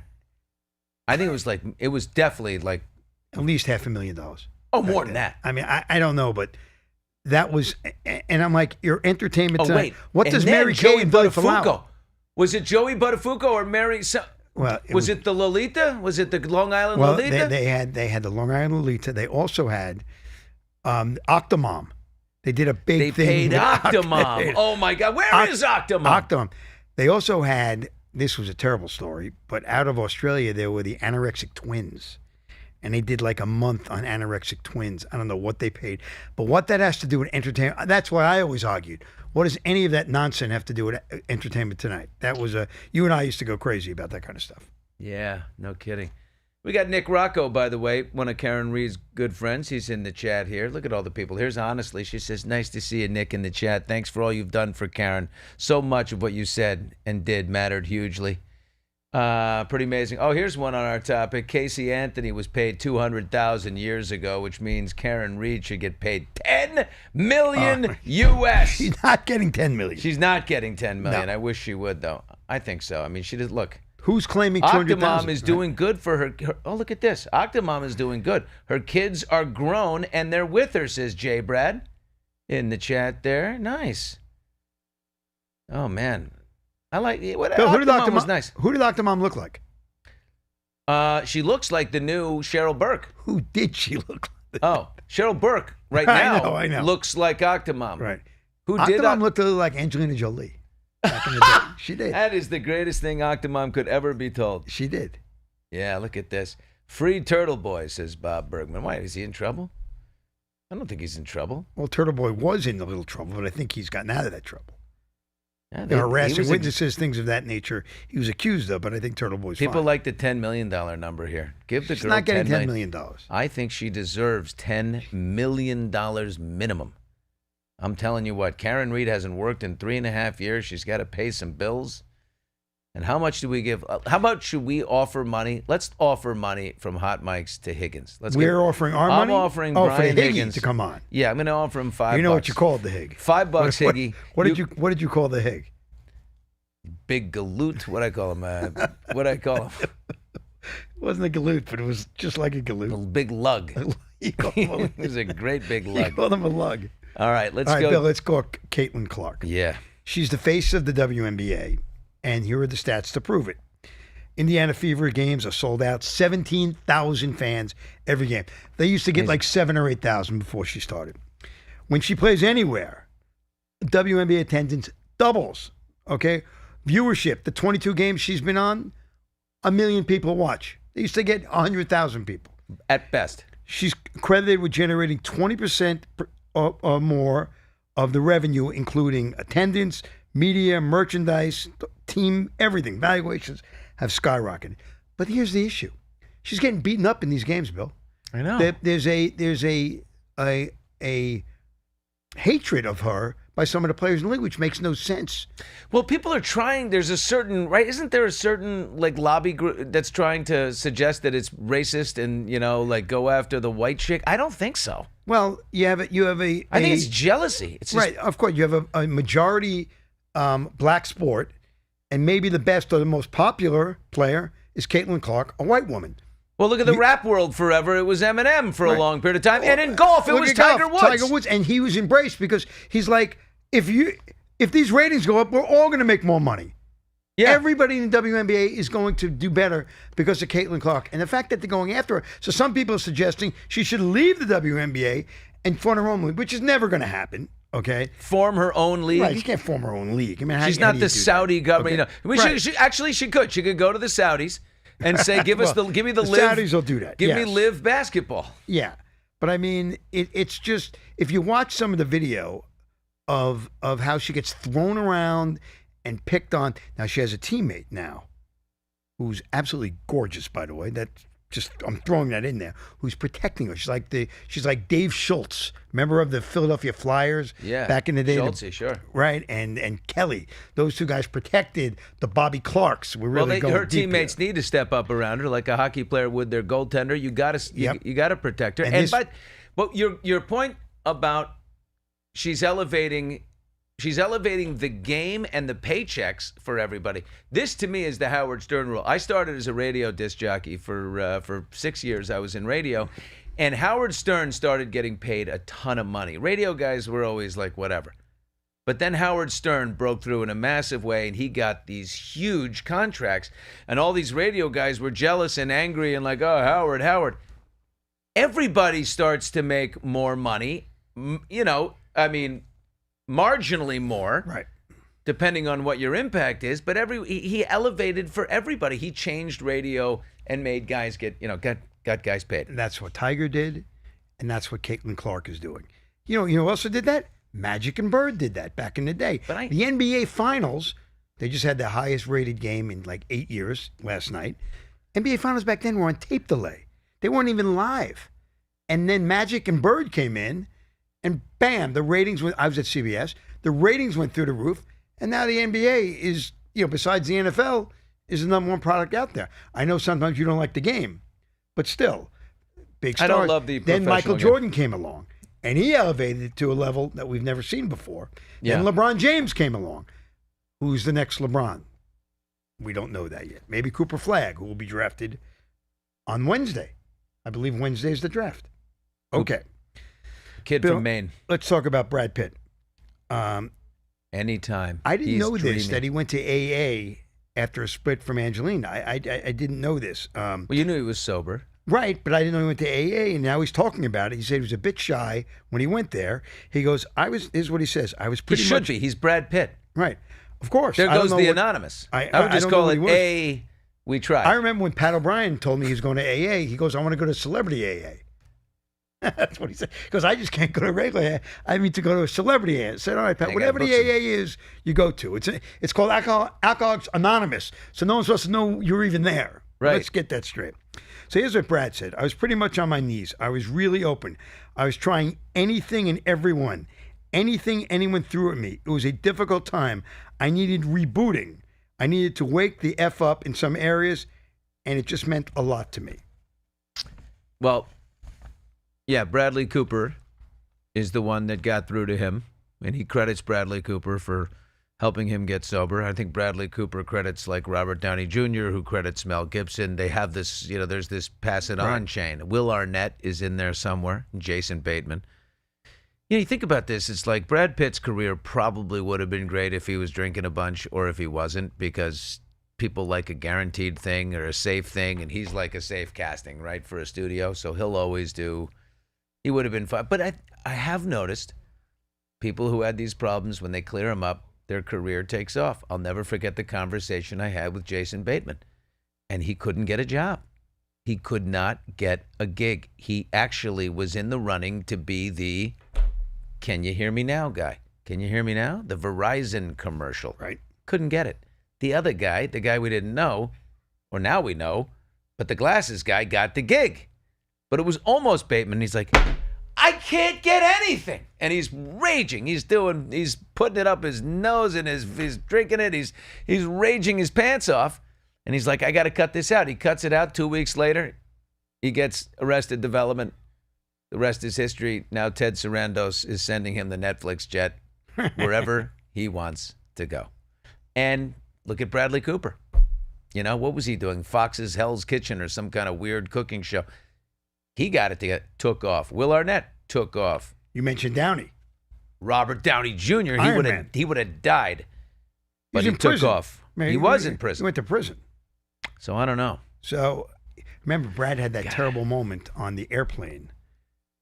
I think it was definitely like At least $500,000. Oh, more than that. I mean, I don't know, but that was, and I'm like, your Entertainment Oh Tonight. wait, What and does then Mary Kay Joey and Villy Buttafuoco? Falau? Was it Joey Buttafuoco or Mary? Well, was it the Lolita? Was it the Long Island Well, Lolita? they had the Long Island Lolita. They also had Octomom. They did a big They thing. paid with Octomom. Oh my God, where is Octomom? Octomom. They also had, this was a terrible story, but out of Australia, there were the anorexic twins. And they did like a month on anorexic twins. I don't know what they paid. But what that has to do with entertainment, that's why I always argued. What does any of that nonsense have to do with Entertainment Tonight? That was you and I used to go crazy about that kind of stuff. Yeah, no kidding. We got Nick Rocco, by the way, one of Karen Reed's good friends. He's in the chat here. Look at all the people. Here's Honestly. She says, nice to see you, Nick, in the chat. Thanks for all you've done for Karen. So much of what you said and did mattered hugely. Pretty amazing. Oh, here's one on our topic. Casey Anthony was paid $200,000 years ago, which means Karen Reed should get paid $10 million US. She's not getting $10 million. She's not getting $10 million. No. I wish she would, though. I think so. I mean, she did. Look. Who's claiming $200,000? Octomom is doing good for her. Oh, look at this. Octomom is doing good. Her kids are grown and they're with her, says Jay Brad in the chat there. Nice. Oh, man. I like what Bill, Octomom was nice. Who did Octomom look like? She looks like the new Cheryl Burke. Who did she look like? Oh, Cheryl Burke right now I know. looks like Octomom. Right. Who did Octomom looked a little like Angelina Jolie back in the day. She did. That is the greatest thing Octomom could ever be told. She did. Yeah, look at this. Free Turtle Boy, says Bob Bergman. Why, is he in trouble? I don't think he's in trouble. Well, Turtle Boy was in a little trouble, but I think he's gotten out of that trouble. Yeah, Harassing witnesses, things of that nature. He was accused of, but I think Turtle Boy's people fine. like the $10 million number here. Give the She's girl not getting $10 $10 million. I think she deserves $10 million minimum. I'm telling you what, Karen Reed hasn't worked in 3.5 years. She's got to pay some bills. And how much do we give? How about should we offer money? Let's offer money from Hot Mics to Higgins. We're offering our money? I'm offering for Brian Higgy Higgins to come on. Yeah, I'm going to offer him $5. You know what you called the Hig? $5, Higgy. What did you call the Hig? Big galoot. What I call him? What I call him? It wasn't a galoot, but it was just like a galoot. A big lug. You called him It was a great big you lug. called him a lug. All right, let's All right, go. Bill, let's call Caitlyn Clark. Yeah. She's the face of the WNBA, and here are the stats to prove it. Indiana Fever games are sold out, 17,000 fans every game. They used to get like 7,000 or 8,000 before she started. When she plays anywhere, WNBA attendance doubles, okay? Viewership, the 22 games she's been on, 1 million people watch. They used to get 100,000 people. At best. She's credited with generating 20% or more of the revenue, including attendance, media, merchandise, team, everything. Valuations have skyrocketed. But here's the issue. She's getting beaten up in these games, Bill. I know. There's a hatred of her by some of the players in the league, which makes no sense. Well, people are trying. There's a certain, right? Isn't there a certain like lobby group that's trying to suggest that it's racist and, you know, like go after the white chick? I don't think so. Well, you have a I think it's jealousy. It's just, right. Of course, you have a majority black sport, and maybe the best or the most popular player is Caitlyn Clark, a white woman. Well, look at the rap world forever. It was Eminem for a long period of time. And in golf, it Look was at Tiger golf, Woods. Tiger Woods. And he was embraced because he's like, if these ratings go up, we're all going to make more money. Yeah. Everybody in the WNBA is going to do better because of Caitlyn Clark. And the fact that they're going after her. So some people are suggesting she should leave the WNBA and form her own league, which is never going to happen. Okay. Form her own league. Right. She can't form her own league. I mean, She's how not do the you do Saudi that? government. Okay. You know, Right. she could. She could go to the Saudis and say, give me the the live. Saudis will do that. Give me yes. live basketball. Yeah. But I mean, it's just, if you watch some of the video of how she gets thrown around and picked on. Now she has a teammate now who's absolutely gorgeous, by the way. That's I'm throwing that in there, who's protecting her. She's like Dave Schultz, member of the Philadelphia Flyers back in the day. Schultz, sure. Right, and Kelly. Those two guys protected the Bobby Clarks. Her teammates need to step up around her like a hockey player would their goaltender. You got to protect her. But your point about she's elevating the game and the paychecks for everybody. This, to me, is the Howard Stern rule. I started as a radio disc jockey for 6 years. I was in radio, and Howard Stern started getting paid a ton of money. Radio guys were always like, whatever. But then Howard Stern broke through in a massive way, and he got these huge contracts, and all these radio guys were jealous and angry and like, oh, Howard. Everybody starts to make more money, marginally more, right? Depending on what your impact is, but he elevated for everybody. He changed radio and made guys got guys paid. And that's what Tiger did, and that's what Caitlyn Clark is doing. You know who also did that? Magic and Bird did that back in the day. The NBA Finals, they just had the highest rated game in like 8 years last night. NBA Finals back then were on tape delay. They weren't even live. And then Magic and Bird came in, and bam, the ratings went. I was at CBS. The ratings went through the roof, and now the NBA is, besides the NFL, is the number one product out there. I know sometimes you don't like the game, but still, big stars. I don't love the Then Michael Jordan came along, and he elevated it to a level that we've never seen before. Yeah. Then LeBron James came along. Who's the next LeBron? We don't know that yet. Maybe Cooper Flagg, who will be drafted on Wednesday. I believe Wednesday is the draft. Okay. Kid Bill, from Maine. Let's talk about Brad Pitt. Anytime. I didn't know this, that he went to AA after a split from Angelina. I didn't know this. Well, you knew he was sober. Right, but I didn't know he went to AA, and now he's talking about it. He said he was a bit shy when he went there. He goes, here's what he says. I was pretty much. Be. He's Brad Pitt. Right. Of course. There goes the anonymous. I would just call it A, we tried. I remember when Pat O'Brien told me he was going to AA, he goes, I want to go to celebrity AA. That's what he said. Because I just can't go to regular AA. I need to go to a celebrity AA. I said, all right, Pat, whatever the AA is, you go to. It's called Alcoholics Anonymous. So no one's supposed to know you're even there. Right. Let's get that straight. So here's what Brad said. I was pretty much on my knees. I was really open. I was trying anything and everyone. Anything anyone threw at me. It was a difficult time. I needed rebooting. I needed to wake the F up in some areas, and it just meant a lot to me. Well, yeah, Bradley Cooper is the one that got through to him, and he credits Bradley Cooper for helping him get sober. I think Bradley Cooper credits like Robert Downey Jr., who credits Mel Gibson. They have this, there's this pass it on chain. Will Arnett is in there somewhere, Jason Bateman. You think about this, it's like Brad Pitt's career probably would have been great if he was drinking a bunch or if he wasn't, because people like a guaranteed thing or a safe thing, and he's like a safe casting, right, for a studio. So he'll always do, he would have been fine. But I have noticed people who had these problems, when they clear them up, their career takes off. I'll never forget the conversation I had with Jason Bateman, and he couldn't get a job. He could not get a gig. He actually was in the running to be the "Can you hear me now" guy. Can you hear me now? The Verizon commercial. Right. Couldn't get it. The other guy, the guy we didn't know, or now we know, but the glasses guy got the gig. But it was almost Bateman. He's like, I can't get anything. And he's raging. He's putting it up his nose and he's drinking it. He's raging his pants off. And he's like, I got to cut this out. He cuts it out. 2 weeks later, he gets Arrested Development. The rest is history. Now Ted Sarandos is sending him the Netflix jet wherever he wants to go. And look at Bradley Cooper. What was he doing? Fox's Hell's Kitchen or some kind of weird cooking show. He got it took off. Will Arnett took off. You mentioned Downey. Robert Downey Jr. He would have died. But he took prison. off. Man, he was in prison. He went to prison. So I don't know. So remember, Brad had that terrible moment on the airplane.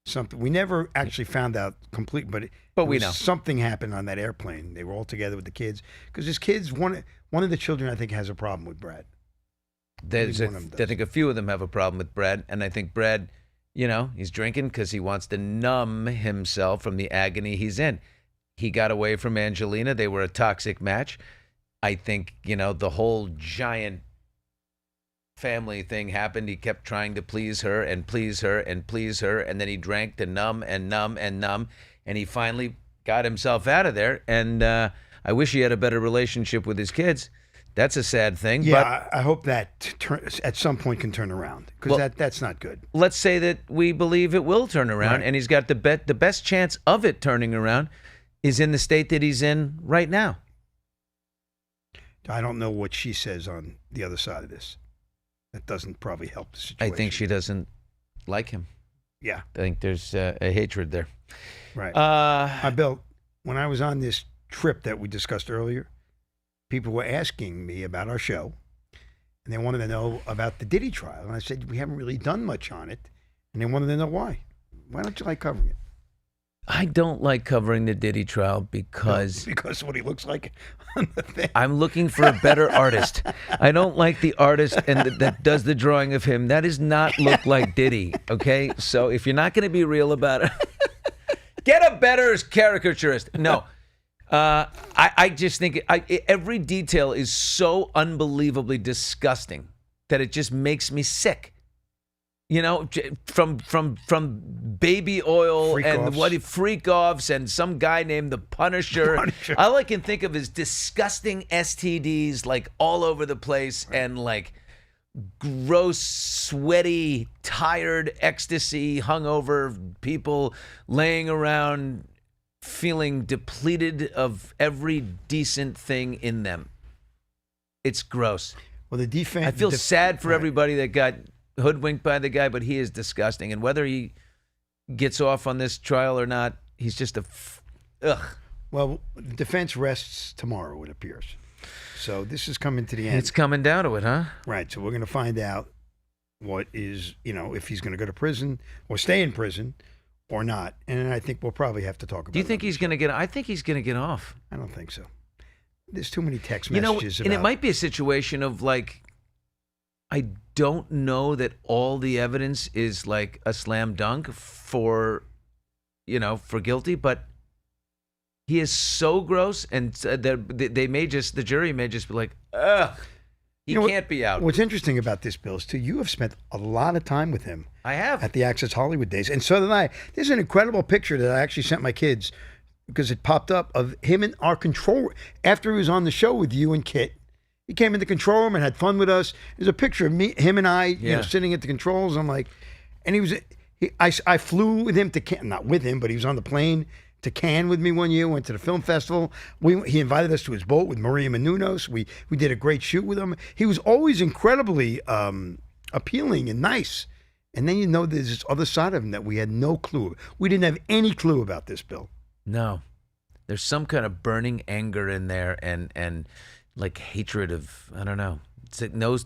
Something we never actually found out complete, but we know something happened on that airplane. They were all together with the kids because his kids. One of the children, I think, has a problem with Brad. I think a few of them have a problem with Brad, and I think Brad, he's drinking because he wants to numb himself from the agony he's in. He got away from Angelina. They were a toxic match. I think the whole giant family thing happened, he kept trying to please her and please her and please her, and then he drank to numb and numb and numb, and he finally got himself out of there. And I wish he had a better relationship with his kids. That's a sad thing. Yeah, I hope that at some point can turn around, because that's not good. Let's say that we believe it will turn around, Right. and he's got the best chance of it turning around is in the state that he's in right now. I don't know what she says on the other side of this. That doesn't probably help the situation. I think she doesn't like him. Yeah. I think there's a hatred there. Right. Bill, when I was on this trip that we discussed earlier, people were asking me about our show, and they wanted to know about the Diddy trial. And I said, we haven't really done much on it. And they wanted to know why. Why don't you like covering it? I don't like covering the Diddy trial because of what he looks like on the thing. I'm looking for a better artist. I don't like the artist that does the drawing of him. That does not look like Diddy, okay? So if you're not going to be real about it, get a better caricaturist. No. I just think every detail is so unbelievably disgusting that it just makes me sick. You know, from baby oil freak-offs and some guy named the Punisher. All I can think of is disgusting STDs like all over the place, and like gross, sweaty, tired, ecstasy, hungover people laying around feeling depleted of every decent thing in them. It's gross. Well, the defense. I feel sad for everybody that got hoodwinked by the guy, but he is disgusting. And whether he gets off on this trial or not, he's just ugh. Well, the defense rests tomorrow, it appears. So this is coming to the end. It's coming down to it, huh? Right. So we're going to find out what is, if he's going to go to prison or stay in prison or not. And I think we'll probably have to talk about it. Do you think he's going to get? I think he's going to get off. I don't think so. There's too many text messages. And it might be a situation of like, I don't know that all the evidence is like a slam dunk for guilty, but he is so gross, and the jury may just be like, ugh, he can't be out. What's interesting about this, Bill, is too, you have spent a lot of time with him. I have. At the Access Hollywood days, and so did I. There's an incredible picture that I actually sent my kids because it popped up of him in our control after he was on the show with you and Kit. He came in the control room and had fun with us. There's a picture of him and I, sitting at the controls. I'm like, and I flew with him to Cannes, not with him, but he was on the plane to Cannes with me one year. Went to the film festival. He invited us to his boat with Maria Menounos. We did a great shoot with him. He was always incredibly appealing and nice. And then there's this other side of him that we had no clue. We didn't have any clue about this, Bill. No, there's some kind of burning anger in there, and like hatred of, I don't know.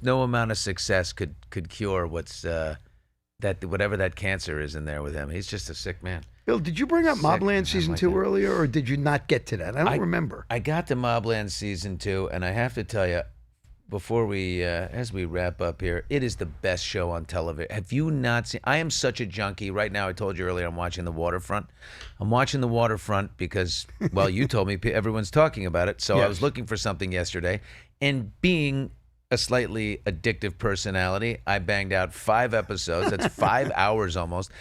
No amount of success could cure whatever that cancer is in there with him. He's just a sick man. Bill, did you bring up Mobland season 2 earlier, or did you not get to that? I don't remember. I got to Mobland season 2, and I have to tell you, before we, as we wrap up here, it is the best show on television. Have you not seen? I am such a junkie right now. I told you earlier, I'm watching The Waterfront. I'm watching The Waterfront because, well, you told me everyone's talking about it. So I was looking for something yesterday, and being a slightly addictive personality, I banged out 5 episodes. That's 5 hours almost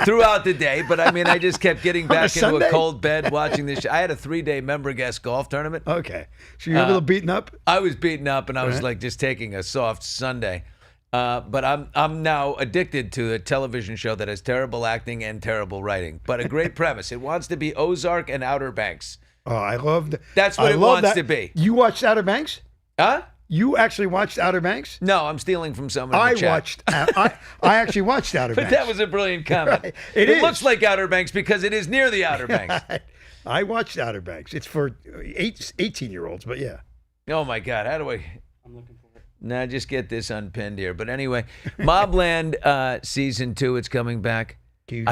throughout the day. But I mean, I just kept getting back into a cold bed watching this show. I had a 3-day member guest golf tournament. Okay. So you're a little beaten up? I was beaten up, and I was like just taking a soft Sunday. But I'm now addicted to a television show that has terrible acting and terrible writing, but a great premise. It wants to be Ozark and Outer Banks. Oh, I love that. That's what it wants to be. You watched Outer Banks? Huh? You actually watched Outer Banks? No, I'm stealing from someone. I actually watched Outer Banks. But that was a brilliant comment. Right. It looks like Outer Banks because it is near the Outer Banks. I watched Outer Banks. It's for 18-year-olds, but yeah. Oh my God, how do I'm looking for it. Nah, just get this unpinned here. But anyway, Mobland season 2, it's coming back. Can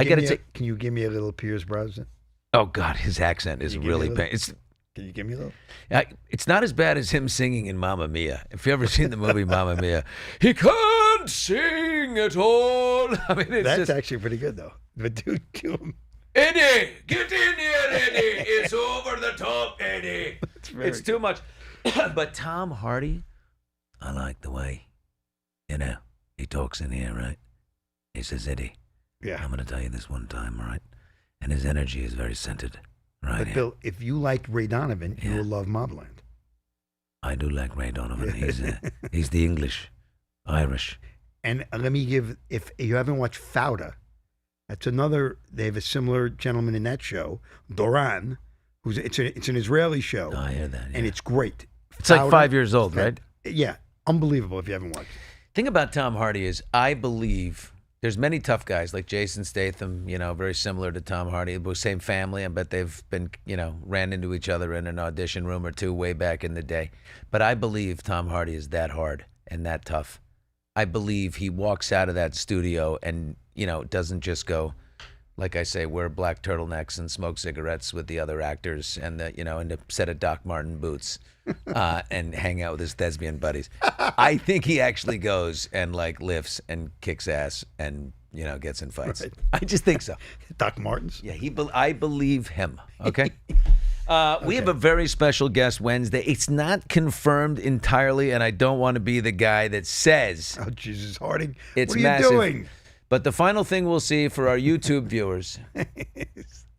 you give me a little Pierce Brosnan? Oh God, his accent is really painful. Can you give me a little? It's not as bad as him singing in Mamma Mia. If you ever seen the movie Mamma Mia, he can't sing at all. I mean, that's actually pretty good though. But dude, kill him. Eddie, get in here, Eddie. It's over the top, Eddie. It's too much. But Tom Hardy, I like the way You know, he talks in here, right? He says, Eddie, Yeah. I'm going to tell you this one time, all right? And his energy is very centered, right? But here. Bill, if you like Ray Donovan, you will love Mobland. I do like Ray Donovan. He's the English, Irish. And let me give, if you haven't watched Fauda, that's another, they have a similar gentleman in that show, Doran, it's an Israeli show. Oh, I hear that. And it's great. It's like 5 years old, right? Yeah. Unbelievable if you haven't watched it. Thing about Tom Hardy is I believe there's many tough guys like Jason Statham, very similar to Tom Hardy, but same family. I bet they've been, ran into each other in an audition room or two way back in the day. But I believe Tom Hardy is that hard and that tough. I believe he walks out of that studio and, doesn't just go, like I say, wear black turtlenecks and smoke cigarettes with the other actors and and a set of Doc Marten boots and hang out with his thespian buddies. I think he actually goes and lifts and kicks ass and gets in fights. Right. I just think so. Doc Martens. Yeah, I believe him. Okay. We have a very special guest Wednesday. It's not confirmed entirely, and I don't want to be the guy that says, "Oh, Jesus, Harding, it's what are you massive." doing? But the final thing we'll see for our YouTube viewers,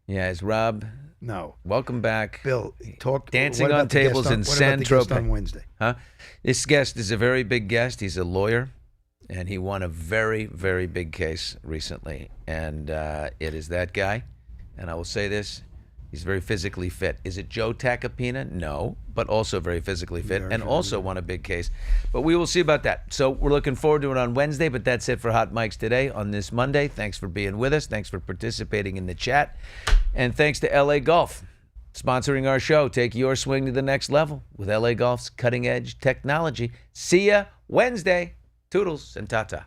is Rob. No. Welcome back. Bill, talk. Dancing what on about the guest tables on- in what about San the guest Tropez. on Wednesday? Huh? This guest is a very big guest. He's a lawyer, and he won a very, very big case recently. And it is that guy. And I will say this. He's very physically fit. Is it Joe Tacopina? No, but also very physically fit and also won a big case. But we will see about that. So we're looking forward to it on Wednesday, but that's it for Hot Mics today on this Monday. Thanks for being with us. Thanks for participating in the chat. And thanks to LA Golf, sponsoring our show. Take your swing to the next level with LA Golf's cutting-edge technology. See ya Wednesday. Toodles and ta-ta.